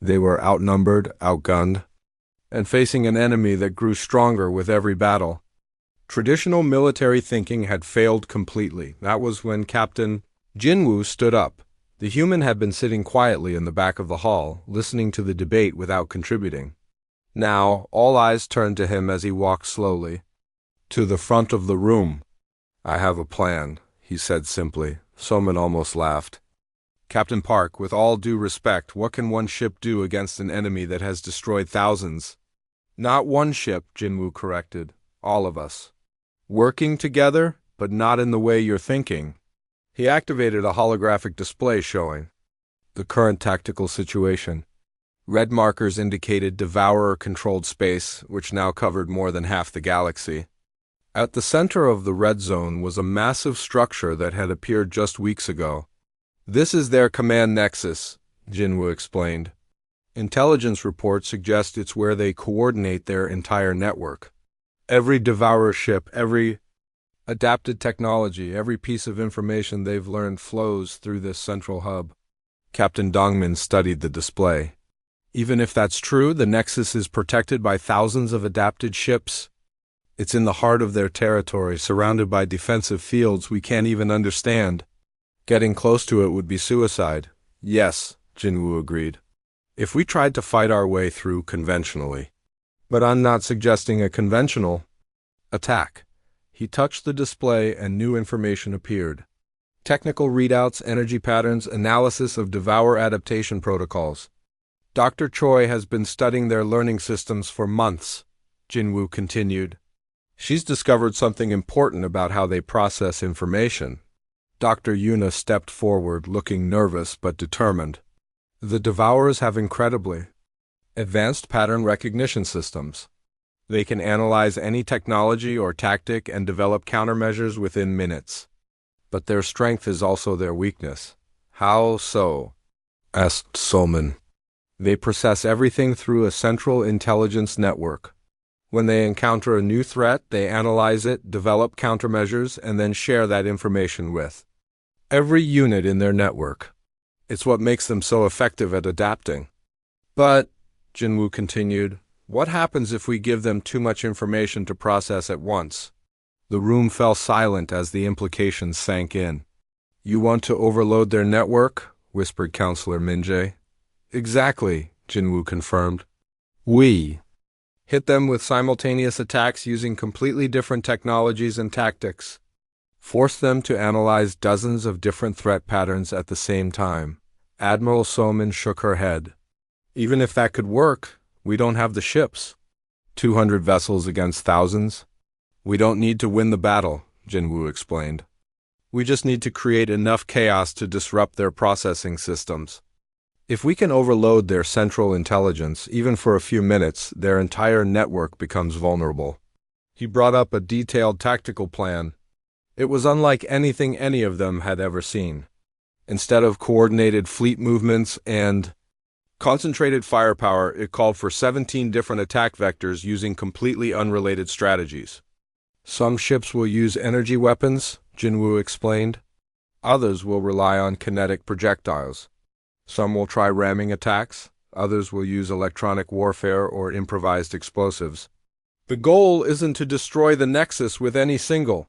They were outnumbered, outgunned, and facing an enemy that grew stronger with every battle. Traditional military thinking had failed completely. That was when Captain Jinwoo stood up. The human had been sitting quietly in the back of the hall, listening to the debate without contributing. Now, all eyes turned to him as he walked slowly to the front of the room. "I have a plan," he said simply. Soman almost laughed. "Captain Park, with all due respect, what can one ship do against an enemy that has destroyed thousands?" "Not one ship," Jinwoo corrected. "All of us. Working together, but not in the way you're thinking." He activated a holographic display showing the current tactical situation. Red markers indicated Devourer-controlled space, which now covered more than half the galaxy. At the center of the red zone was a massive structure that had appeared just weeks ago. "This is their command nexus," Jinwoo explained. "Intelligence reports suggest it's where they coordinate their entire network. Every Devourer ship, every adapted technology, every piece of information they've learned flows through this central hub." Captain Dongmin studied the display. "Even if that's true, the Nexus is protected by thousands of adapted ships. It's in the heart of their territory, surrounded by defensive fields we can't even understand. Getting close to it would be suicide." "Yes," Jinwoo agreed, "if we tried to fight our way through conventionally. But I'm not suggesting a conventional attack." He touched the display and new information appeared. Technical readouts, energy patterns, analysis of Devourer adaptation protocols. "Dr. Choi has been studying their learning systems for months," Jinwoo continued. "She's discovered something important about how they process information." Dr. Yuna stepped forward, looking nervous but determined. "The Devourers have incredibly advanced pattern recognition systems. They can analyze any technology or tactic and develop countermeasures within minutes. But their strength is also their weakness. How so? Asked Solman. They process everything through a central intelligence network. When they encounter a new threat, they analyze it, develop countermeasures, and then share that information with every unit in their network. It's what makes them so effective at adapting. But, Jinwoo continued, what happens if we give them too much information to process at once? The room fell silent as the implications sank in. You want to overload their network? Whispered Counselor Minjae. Exactly, Jinwoo confirmed. We hit them with simultaneous attacks using completely different technologies and tactics. Force them to analyze dozens of different threat patterns at the same time. Admiral Soman shook her head. Even if that could work, we don't have the ships. 200 vessels against thousands. We don't need to win the battle, Jinwoo explained. We just need to create enough chaos to disrupt their processing systems. If we can overload their central intelligence, even for a few minutes, their entire network becomes vulnerable. He brought up a detailed tactical plan. It was unlike anything any of them had ever seen. Instead of coordinated fleet movements and concentrated firepower, it called for 17 different attack vectors using completely unrelated strategies. Some ships will use energy weapons, Jinwoo explained. Others will rely on kinetic projectiles. Some will try ramming attacks. Others will use electronic warfare or improvised explosives. The goal isn't to destroy the Nexus with any single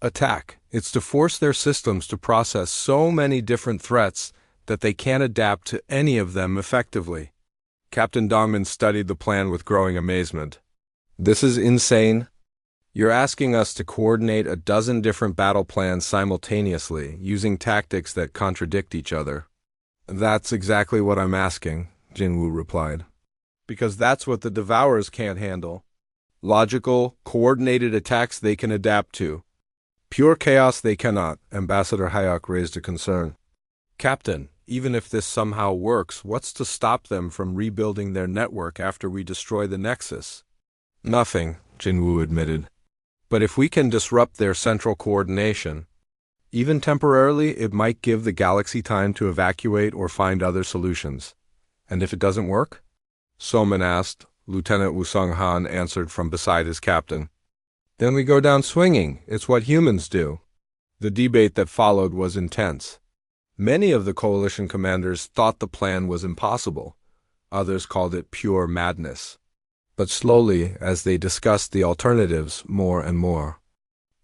attack. It's to force their systems to process so many different threats that they can't adapt to any of them effectively. Captain Dongman studied the plan with growing amazement. This is insane. You're asking us to coordinate a dozen different battle plans simultaneously, using tactics that contradict each other. That's exactly what I'm asking, Jinwoo replied. Because that's what the Devourers can't handle. Logical, coordinated attacks they can adapt to. Pure chaos they cannot, Ambassador Hayek raised a concern. Captain, even if this somehow works, what's to stop them from rebuilding their network after we destroy the Nexus? Nothing, Jinwoo admitted. But if we can disrupt their central coordination, even temporarily, it might give the galaxy time to evacuate or find other solutions. And if it doesn't work? Soman asked. Lieutenant Wu Sung-han answered from beside his captain. Then we go down swinging. It's what humans do. The debate that followed was intense. Many of the coalition commanders thought the plan was impossible. Others called it pure madness. But slowly, as they discussed the alternatives more and more,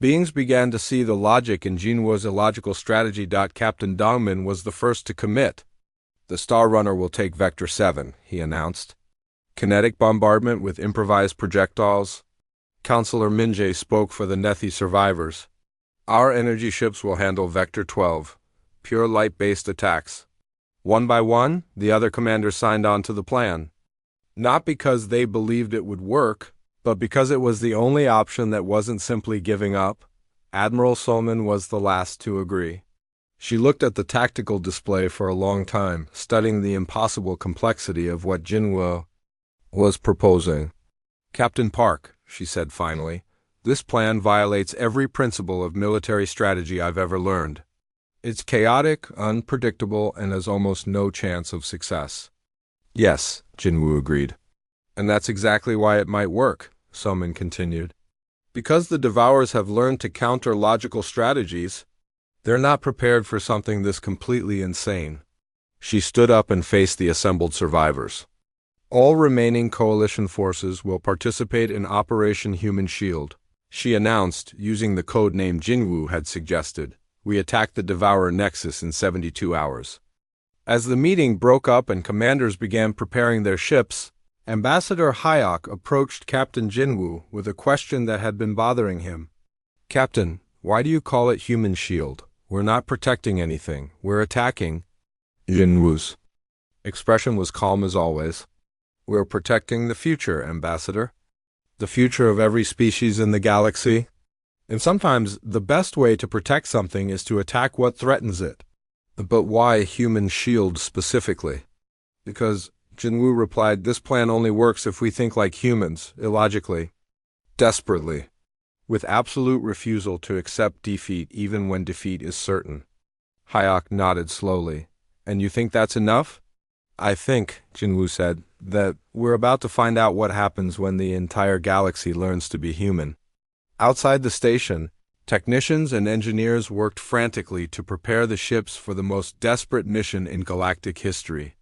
beings began to see the logic in Jinwoo's illogical strategy. Captain Dongman was the first to commit. The Star Runner will take Vector 7, he announced. Kinetic bombardment with improvised projectiles. Counselor Minjae spoke for the Nethi survivors. Our energy ships will handle Vector 12, pure light-based attacks. One by one, the other commanders signed on to the plan. Not because they believed it would work, but because it was the only option that wasn't simply giving up. Admiral Solman was the last to agree. She looked at the tactical display for a long time, studying the impossible complexity of what Jinwoo was proposing. Captain Park, she said finally, this plan violates every principle of military strategy I've ever learned. It's chaotic, unpredictable, and has almost no chance of success. Yes, Jinwoo agreed. And that's exactly why it might work, Soman continued. Because the Devourers have learned to counter logical strategies, they're not prepared for something this completely insane. She stood up and faced the assembled survivors. All remaining coalition forces will participate in Operation Human Shield, she announced, using the code name Jinwoo had suggested. We attack the Devourer Nexus in 72 hours. As the meeting broke up and commanders began preparing their ships, Ambassador Hayek approached Captain Jinwoo with a question that had been bothering him. Captain, why do you call it Human Shield? We're not protecting anything. We're attacking. Jinwoo's expression was calm as always. We're protecting the future, Ambassador. The future of every species in the galaxy. And sometimes the best way to protect something is to attack what threatens it. But why Human Shield specifically? Because Jinwoo replied, "This plan only works if we think like humans, illogically, desperately, with absolute refusal to accept defeat even when defeat is certain." Hayek nodded slowly. "And you think that's enough?" "I think," Jinwoo said, "that we're about to find out what happens when the entire galaxy learns to be human." Outside the station, technicians and engineers worked frantically to prepare the ships for the most desperate mission in galactic history.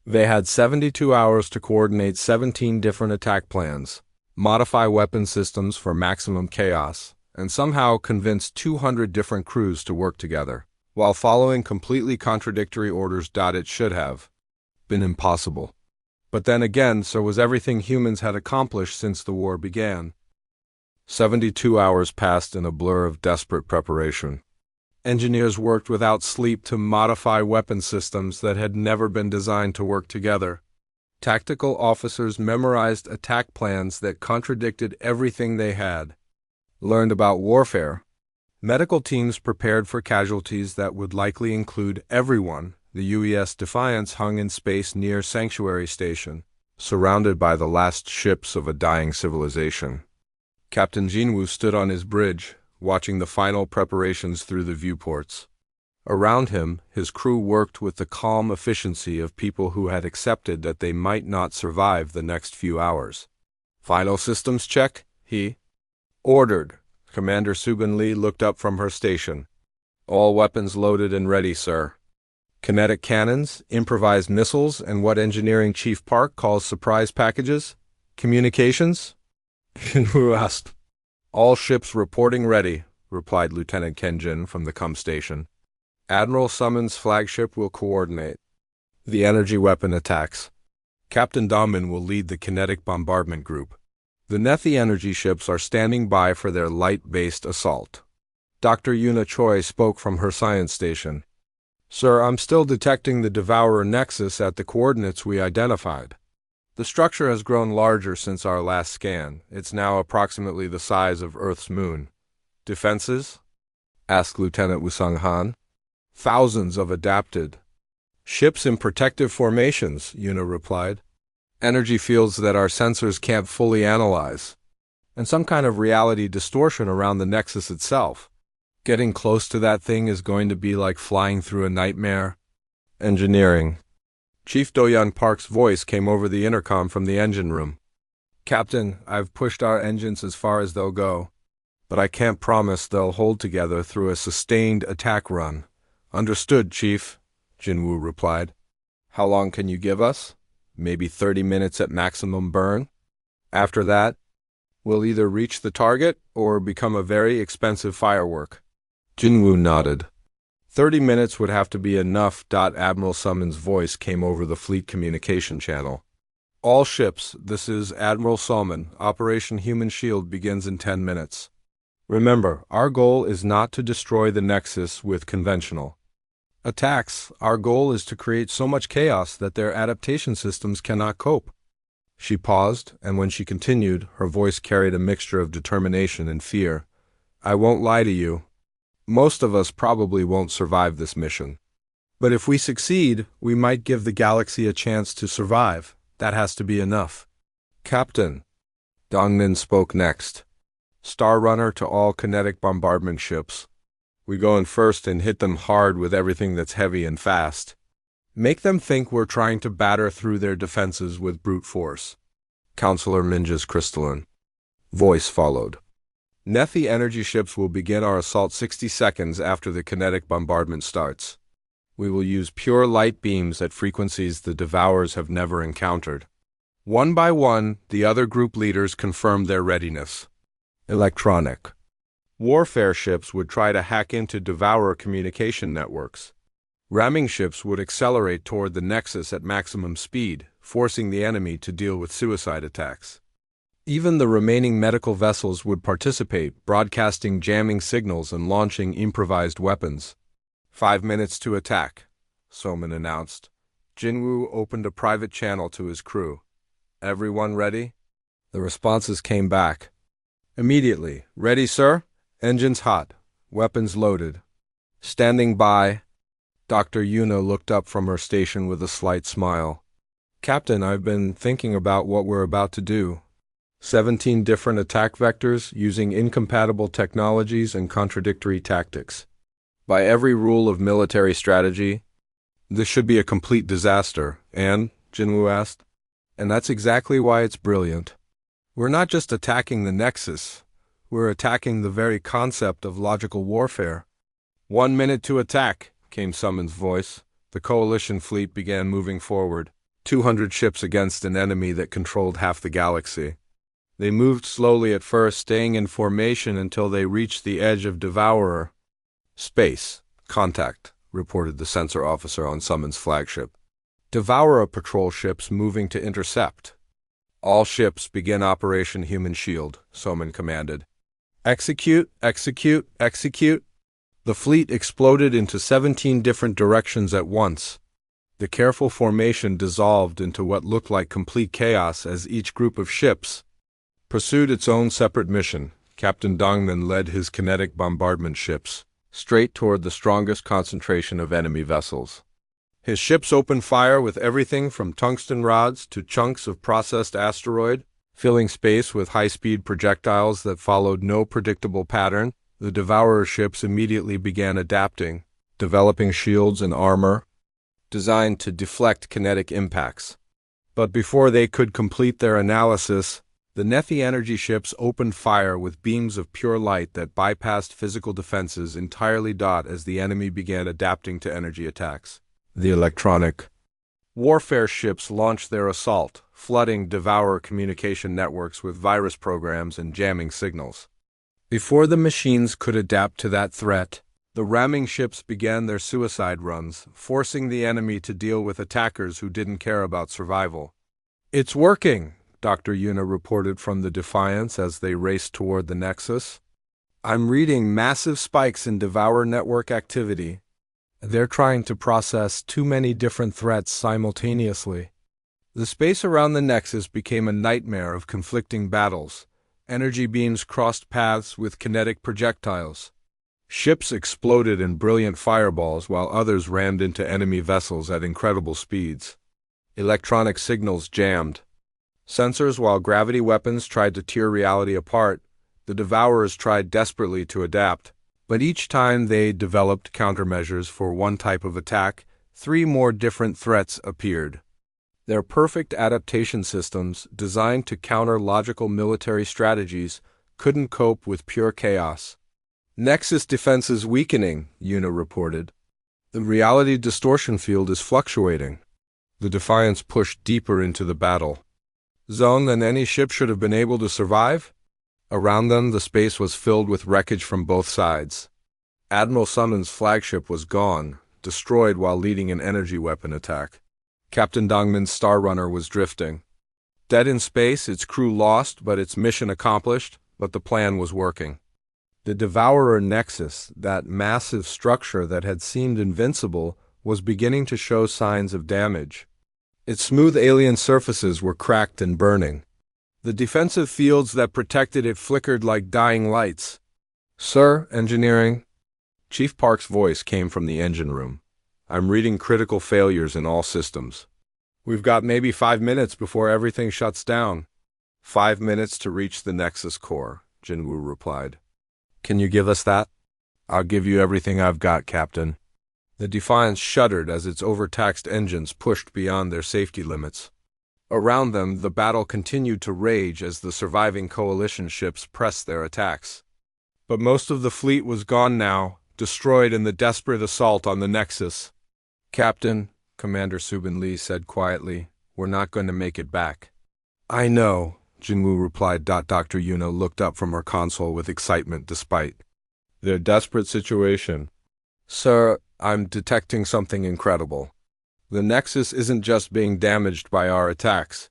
They had 72 hours to coordinate 17 different attack plans, modify weapon systems for maximum chaos, and somehow convince 200 different crews to work together, while following completely contradictory orders. It should have been impossible. But then again, so was everything humans had accomplished since the war began. 72 hours passed in a blur of desperate preparation. Engineers worked without sleep to modify weapon systems that had never been designed to work together. Tactical officers memorized attack plans that contradicted everything they had learned about warfare. Medical teams prepared for casualties that would likely include everyone. The UES Defiance hung in space near Sanctuary Station, surrounded by the last ships of a dying civilization. Captain Jinwoo stood on his bridge, watching the final preparations through the viewports. Around him, his crew worked with the calm efficiency of people who had accepted that they might not survive the next few hours. "Final systems check," he ordered. Commander Sugan Lee looked up from her station. "All weapons loaded and ready, sir. Kinetic cannons, improvised missiles, and what Engineering Chief Park calls surprise packages? Communications?" Jinwoo asked. "All ships reporting ready," replied Lieutenant Kenjin from the CUM station. "Admiral Summon's flagship will coordinate the energy weapon attacks. Captain Damin will lead the kinetic bombardment group. The Nethi energy ships are standing by for their light-based assault." Dr. Yuna Choi spoke from her science station. "Sir, I'm still detecting the Devourer Nexus at the coordinates we identified. The structure has grown larger since our last scan. It's now approximately the size of Earth's moon." "Defenses?" asked Lieutenant Wusung Han. "Thousands of adapted ships in protective formations," Yuna replied. "Energy fields that our sensors can't fully analyze. And some kind of reality distortion around the Nexus itself. Getting close to that thing is going to be like flying through a nightmare." "Engineering." Chief Do-Young Park's voice came over the intercom from the engine room. "Captain, I've pushed our engines as far as they'll go, but I can't promise they'll hold together through a sustained attack run." "Understood, Chief," Jinwoo replied. "How long can you give us?" "Maybe 30 minutes at maximum burn. After that, we'll either reach the target or become a very expensive firework." Jinwoo nodded. 30 minutes would have to be enough. Admiral Summon's voice came over the fleet communication channel. "All ships, this is Admiral Salmon. Operation Human Shield begins in 10 minutes. Remember, our goal is not to destroy the Nexus with conventional attacks. Our goal is to create so much chaos that their adaptation systems cannot cope." She paused, and when she continued, her voice carried a mixture of determination and fear. "I won't lie to you. Most of us probably won't survive this mission. But if we succeed, we might give the galaxy a chance to survive. That has to be enough." "Captain," Dongnin spoke next. "Star Runner to all kinetic bombardment ships. We go in first and hit them hard with everything that's heavy and fast. Make them think we're trying to batter through their defenses with brute force." Counselor Minja's crystalline voice followed. "Nethi energy ships will begin our assault 60 seconds after the kinetic bombardment starts. We will use pure light beams at frequencies the Devourers have never encountered." One by one, the other group leaders confirmed their readiness. Electronic warfare ships would try to hack into Devourer communication networks. Ramming ships would accelerate toward the Nexus at maximum speed, forcing the enemy to deal with suicide attacks. Even the remaining medical vessels would participate, broadcasting jamming signals and launching improvised weapons. 5 minutes to attack," Soman announced. Jinwoo opened a private channel to his crew. "Everyone ready?" The responses came back. "Immediately. Ready, sir? Engines hot. Weapons loaded. Standing by." Dr. Yuna looked up from her station with a slight smile. Captain, I've been thinking about what we're about to do. 17 different attack vectors using incompatible technologies and contradictory tactics. By every rule of military strategy, this should be a complete disaster, and, Jinwoo asked, and that's exactly why it's brilliant. We're not just attacking the Nexus, we're attacking the very concept of logical warfare. 1 minute to attack, came Summon's voice. The Coalition fleet began moving forward, 200 ships against an enemy that controlled half the galaxy. They moved slowly at first, staying in formation until they reached the edge of Devourer. Space. Contact, reported the sensor officer on Summon's flagship. Devourer patrol ships moving to intercept. All ships begin Operation Human Shield, Summon commanded. Execute, execute, execute. The fleet exploded into 17 different directions at once. The careful formation dissolved into what looked like complete chaos as each group of ships pursued its own separate mission. Captain Dongman led his kinetic bombardment ships straight toward the strongest concentration of enemy vessels. His ships opened fire with everything from tungsten rods to chunks of processed asteroid, filling space with high-speed projectiles that followed no predictable pattern. The Devourer ships immediately began adapting, developing shields and armor designed to deflect kinetic impacts. But before they could complete their analysis, the Nephi energy ships opened fire with beams of pure light that bypassed physical defenses entirely. As the enemy began adapting to energy attacks, the electronic warfare ships launched their assault, flooding Devourer communication networks with virus programs and jamming signals. Before the machines could adapt to that threat, the ramming ships began their suicide runs, forcing the enemy to deal with attackers who didn't care about survival. "It's working," Dr. Yuna reported from the Defiance as they raced toward the Nexus. "I'm reading massive spikes in Devourer network activity. They're trying to process too many different threats simultaneously." The space around the Nexus became a nightmare of conflicting battles. Energy beams crossed paths with kinetic projectiles. Ships exploded in brilliant fireballs while others rammed into enemy vessels at incredible speeds. Electronic signals jammed. Sensors, while gravity weapons tried to tear reality apart, the Devourers tried desperately to adapt. But each time they developed countermeasures for one type of attack, 3 more different threats appeared. Their perfect adaptation systems, designed to counter logical military strategies, couldn't cope with pure chaos. "Nexus defenses weakening," Yuna reported. "The reality distortion field is fluctuating." The Defiance pushed deeper into the battle zone than any ship should have been able to survive. Around them, the space was filled with wreckage from both sides. Admiral Summon's flagship was gone, destroyed while leading an energy weapon attack. Captain Dongman's Star Runner was drifting. Dead in space, its crew lost, but its mission accomplished, but the plan was working. The Devourer Nexus, that massive structure that had seemed invincible, was beginning to show signs of damage. Its smooth alien surfaces were cracked and burning. The defensive fields that protected it flickered like dying lights. "Sir, engineering?" Chief Park's voice came from the engine room. "I'm reading critical failures in all systems. We've got maybe 5 minutes before everything shuts down." 5 minutes to reach the Nexus core, Jinwoo replied. "Can you give us that?" "I'll give you everything I've got, Captain." The Defiance shuddered as its overtaxed engines pushed beyond their safety limits. Around them, the battle continued to rage as the surviving Coalition ships pressed their attacks. But most of the fleet was gone now, destroyed in the desperate assault on the Nexus. "Captain," Commander Subin Lee said quietly, "we're not going to make it back." "I know," Jinwoo replied. Dr. Yuna looked up from her console with excitement despite their desperate situation. "Sir, I'm detecting something incredible. The Nexus isn't just being damaged by our attacks.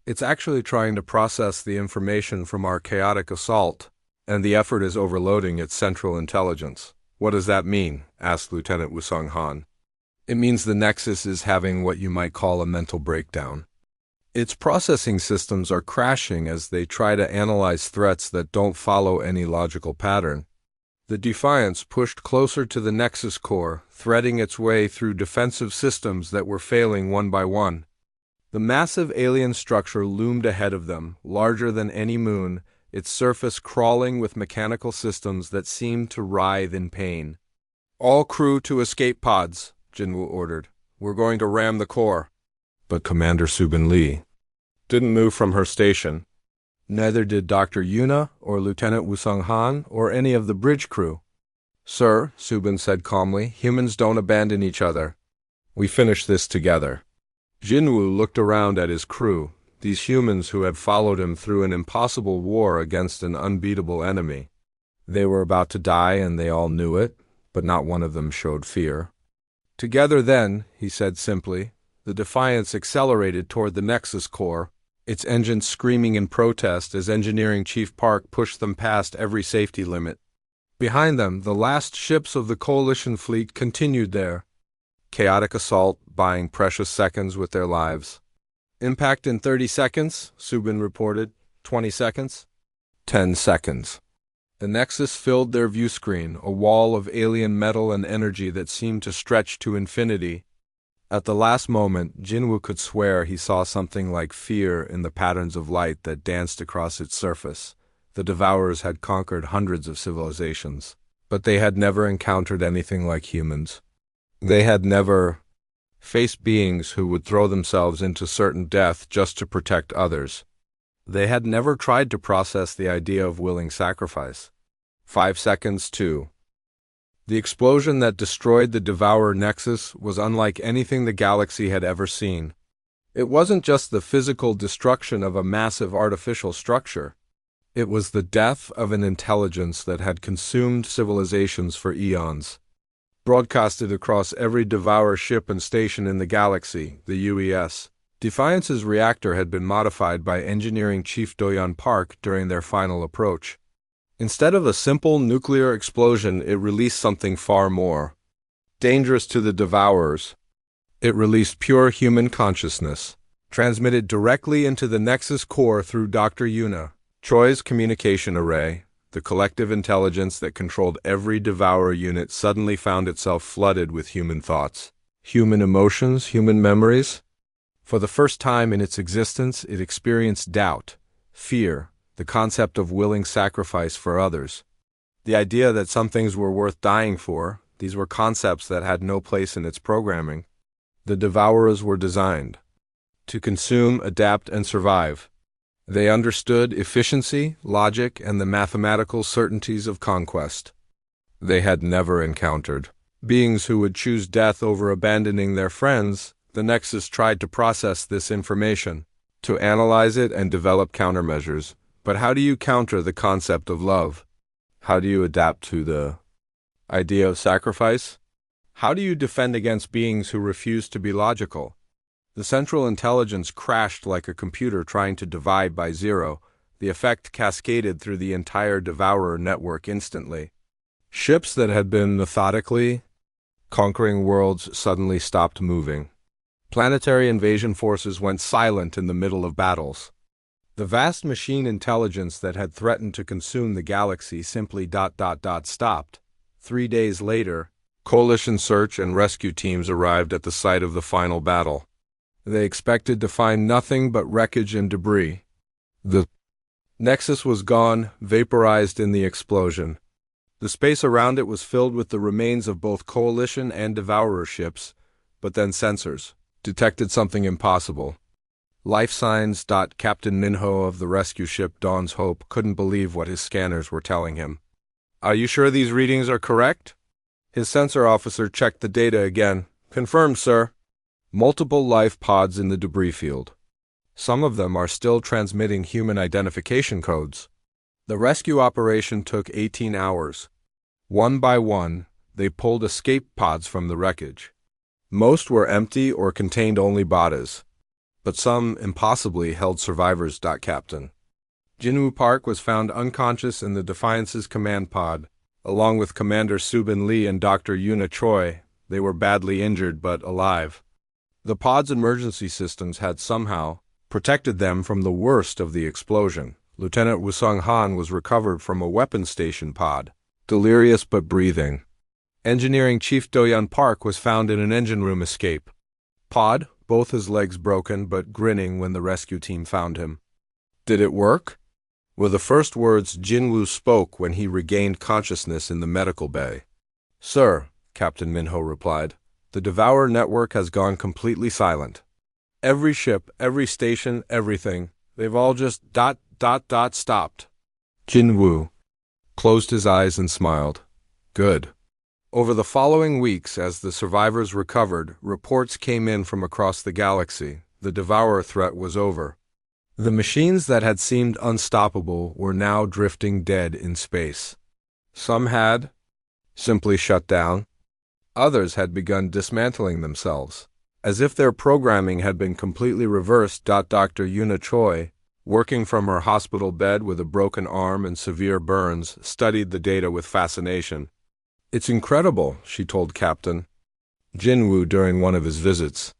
It's actually trying to process the information from our chaotic assault, and the effort is overloading its central intelligence." "What does that mean?" asked Lieutenant Wusung Han. "It means the Nexus is having what you might call a mental breakdown. Its processing systems are crashing as they try to analyze threats that don't follow any logical pattern." The Defiance pushed closer to the Nexus core, threading its way through defensive systems that were failing one by one. The massive alien structure loomed ahead of them, larger than any moon, its surface crawling with mechanical systems that seemed to writhe in pain. "All crew to escape pods," Jinwoo ordered. "We're going to ram the core." But Commander Subin Lee didn't move from her station. Neither did Dr. Yuna or Lieutenant Wusung Han or any of the bridge crew. "Sir," Subin said calmly, "humans don't abandon each other. We finish this together." Jinwoo looked around at his crew, these humans who had followed him through an impossible war against an unbeatable enemy. They were about to die and they all knew it, but not one of them showed fear. "Together then," he said simply. The Defiance accelerated toward the Nexus core, its engines screaming in protest as Engineering Chief Park pushed them past every safety limit. Behind them, the last ships of the Coalition fleet continued their chaotic assault, buying precious seconds with their lives. "Impact in 30 seconds, Subin reported. 20 seconds. 10 seconds. The Nexus filled their view screen, a wall of alien metal and energy that seemed to stretch to infinity. At the last moment, Jinwoo could swear he saw something like fear in the patterns of light that danced across its surface. The Devourers had conquered hundreds of civilizations, but they had never encountered anything like humans. They had never faced beings who would throw themselves into certain death just to protect others. They had never tried to process the idea of willing sacrifice. 5 seconds, too. The explosion that destroyed the Devourer Nexus was unlike anything the galaxy had ever seen. It wasn't just the physical destruction of a massive artificial structure. It was the death of an intelligence that had consumed civilizations for eons. Broadcasted across every Devourer ship and station in the galaxy, the UES, Defiance's reactor had been modified by Engineering Chief Doyon Park during their final approach. Instead of a simple nuclear explosion, it released something far more dangerous to the Devourers. It released pure human consciousness, transmitted directly into the Nexus core through Dr. Yuna Choi's communication array. The collective intelligence that controlled every Devourer unit suddenly found itself flooded with human thoughts, human emotions, human memories. For the first time in its existence, it experienced doubt, fear, the concept of willing sacrifice for others. The idea that some things were worth dying for, these were concepts that had no place in its programming. The Devourers were designed to consume, adapt, and survive. They understood efficiency, logic, and the mathematical certainties of conquest. They had never encountered beings who would choose death over abandoning their friends. The Nexus tried to process this information, to analyze it and develop countermeasures. But how do you counter the concept of love? How do you adapt to the idea of sacrifice? How do you defend against beings who refuse to be logical? The central intelligence crashed like a computer trying to divide by zero. The effect cascaded through the entire Devourer network instantly. Ships that had been methodically conquering worlds suddenly stopped moving. Planetary invasion forces went silent in the middle of battles. The vast machine intelligence that had threatened to consume the galaxy simply stopped. 3 days later, Coalition search and rescue teams arrived at the site of the final battle. They expected to find nothing but wreckage and debris. The Nexus was gone, vaporized in the explosion. The space around it was filled with the remains of both Coalition and Devourer ships, but then sensors detected something impossible. Life signs. Captain Minho of the rescue ship Dawn's Hope couldn't believe what his scanners were telling him. "Are you sure these readings are correct?" His sensor officer checked the data again. "Confirmed, sir." Multiple life pods in the debris field. Some of them are still transmitting human identification codes. The rescue operation took 18 hours. One by one, they pulled escape pods from the wreckage. Most were empty or contained only bodies, but some impossibly held survivors. Captain Jinwoo Park was found unconscious in the Defiance's command pod, along with Commander Subin Lee and Dr. Yuna Choi. They were badly injured but alive. The pod's emergency systems had somehow protected them from the worst of the explosion. Lieutenant Wusung Han was recovered from a weapons station pod, delirious but breathing. Engineering Chief Doyon Park was found in an engine room escape pod, both his legs broken but grinning when the rescue team found him. "Did it work?" were the first words Jinwoo spoke when he regained consciousness in the medical bay. "Sir," Captain Minho replied, "the Devourer network has gone completely silent. Every ship, every station, everything. They've all just stopped." Jinwoo closed his eyes and smiled. "Good." Over the following weeks, as the survivors recovered, reports came in from across the galaxy. The Devourer threat was over. The machines that had seemed unstoppable were now drifting dead in space. Some had simply shut down. Others had begun dismantling themselves, as if their programming had been completely reversed. Dr. Yuna Choi, working from her hospital bed with a broken arm and severe burns, studied the data with fascination. "It's incredible," she told Captain Jinwoo during one of his visits.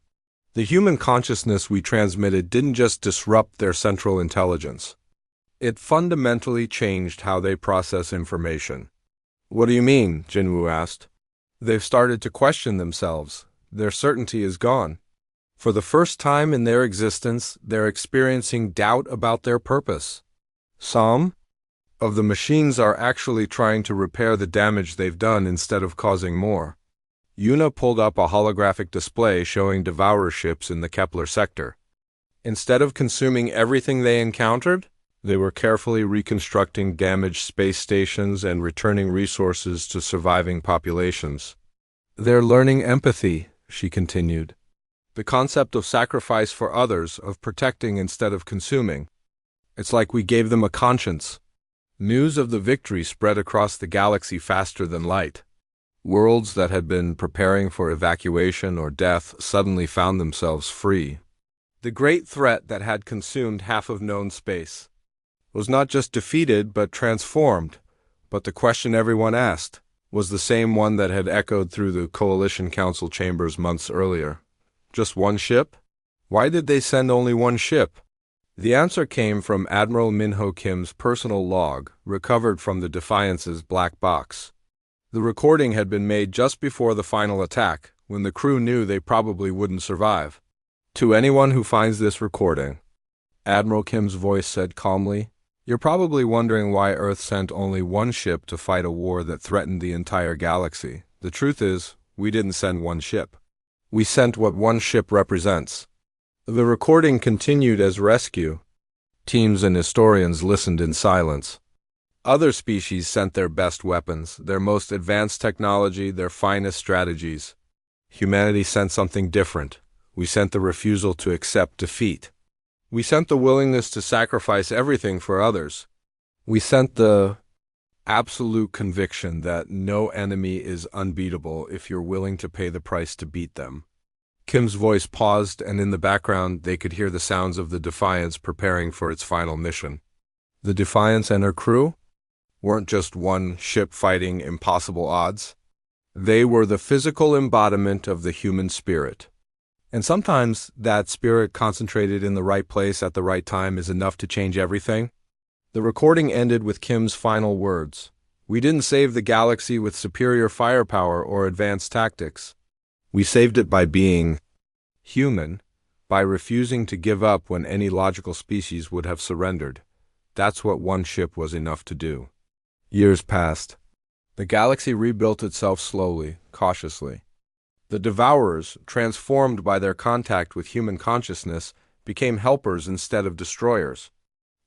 "The human consciousness we transmitted didn't just disrupt their central intelligence. It fundamentally changed how they process information." "What do you mean?" Jinwoo asked. "They've started to question themselves. Their certainty is gone. For the first time in their existence, they're experiencing doubt about their purpose. Some of the machines are actually trying to repair the damage they've done instead of causing more." Yuna pulled up a holographic display showing Devourer ships in the Kepler sector. Instead of consuming everything they encountered, they were carefully reconstructing damaged space stations and returning resources to surviving populations. "They're learning empathy," she continued. "The concept of sacrifice for others, of protecting instead of consuming. It's like we gave them a conscience." News of the victory spread across the galaxy faster than light. Worlds that had been preparing for evacuation or death suddenly found themselves free. The great threat that had consumed half of known space was not just defeated but transformed. But the question everyone asked was the same one that had echoed through the Coalition Council chambers months earlier. Just one ship? Why did they send only one ship? The answer came from Admiral Minho Kim's personal log, recovered from the Defiance's black box. The recording had been made just before the final attack, when the crew knew they probably wouldn't survive. "To anyone who finds this recording," Admiral Kim's voice said calmly, "you're probably wondering why Earth sent only one ship to fight a war that threatened the entire galaxy. The truth is, we didn't send one ship. We sent what one ship represents." The recording continued as rescue teams and historians listened in silence. Other species sent their best weapons, their most advanced technology, their finest strategies. Humanity sent something different. We sent the refusal to accept defeat. We sent the willingness to sacrifice everything for others. We sent the absolute conviction that no enemy is unbeatable if you're willing to pay the price to beat them. Kim's voice paused, and in the background they could hear the sounds of the Defiance preparing for its final mission. The Defiance and her crew weren't just one ship fighting impossible odds. They were the physical embodiment of the human spirit. And sometimes that spirit concentrated in the right place at the right time is enough to change everything. The recording ended with Kim's final words. "We didn't save the galaxy with superior firepower or advanced tactics. We saved it by being human, by refusing to give up when any logical species would have surrendered. That's what one ship was enough to do." Years passed. The galaxy rebuilt itself slowly, cautiously. The Devourers, transformed by their contact with human consciousness, became helpers instead of destroyers.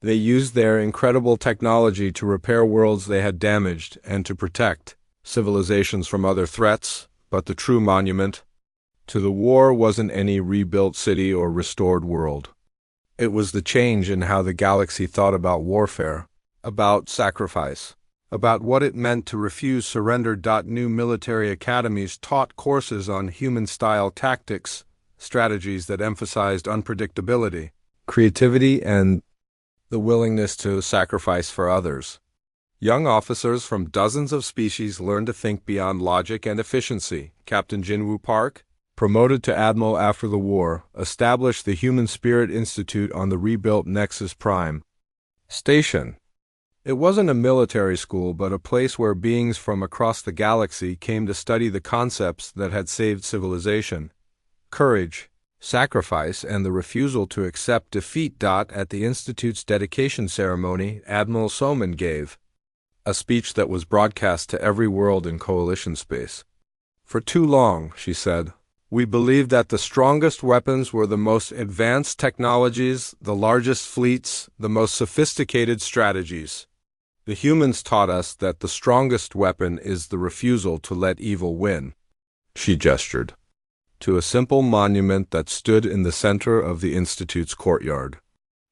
They used their incredible technology to repair worlds they had damaged and to protect civilizations from other threats, but the true monument to the war wasn't any rebuilt city or restored world. It was the change in how the galaxy thought about warfare, about sacrifice, about what it meant to refuse surrender. New military academies taught courses on human-style tactics, strategies that emphasized unpredictability, creativity, and the willingness to sacrifice for others. Young officers from dozens of species learned to think beyond logic and efficiency. Captain Jinwoo Park, promoted to admiral after the war, established the Human Spirit Institute on the rebuilt Nexus Prime station. It wasn't a military school, but a place where beings from across the galaxy came to study the concepts that had saved civilization: courage, sacrifice, and the refusal to accept defeat. At the Institute's dedication ceremony, Admiral Soman gave a speech that was broadcast to every world in Coalition space. For too long, she said, we believed that the strongest weapons were the most advanced technologies, the largest fleets, the most sophisticated strategies. The humans taught us that the strongest weapon is the refusal to let evil win. She gestured to a simple monument that stood in the center of the Institute's courtyard.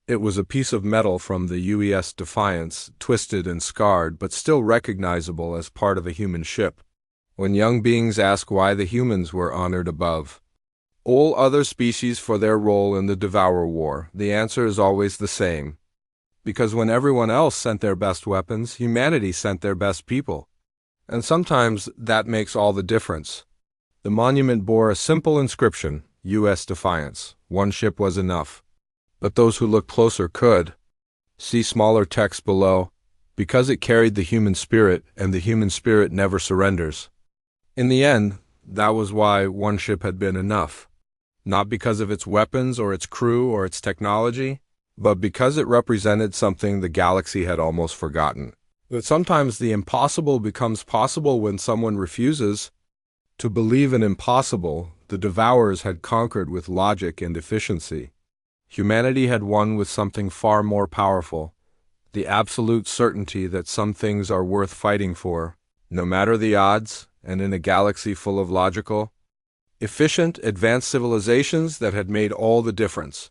It was a piece of metal from the UES Defiance, twisted and scarred, but still recognizable as part of a human ship. When young beings ask why the humans were honored above all other species for their role in the Devour War, the answer is always the same. Because when everyone else sent their best weapons, humanity sent their best people. And sometimes that makes all the difference. The monument bore a simple inscription, U.S. Defiance. One ship was enough. But those who looked closer could see smaller text below, because it carried the human spirit, and the human spirit never surrenders. In the end, that was why one ship had been enough. Not because of its weapons or its crew or its technology, but because it represented something the galaxy had almost forgotten. That sometimes the impossible becomes possible when someone refuses to believe an impossible the Devourers had conquered with logic and efficiency. Humanity had won with something far more powerful, the absolute certainty that some things are worth fighting for, no matter the odds, and in a galaxy full of logical, efficient, advanced civilizations that had made all the difference.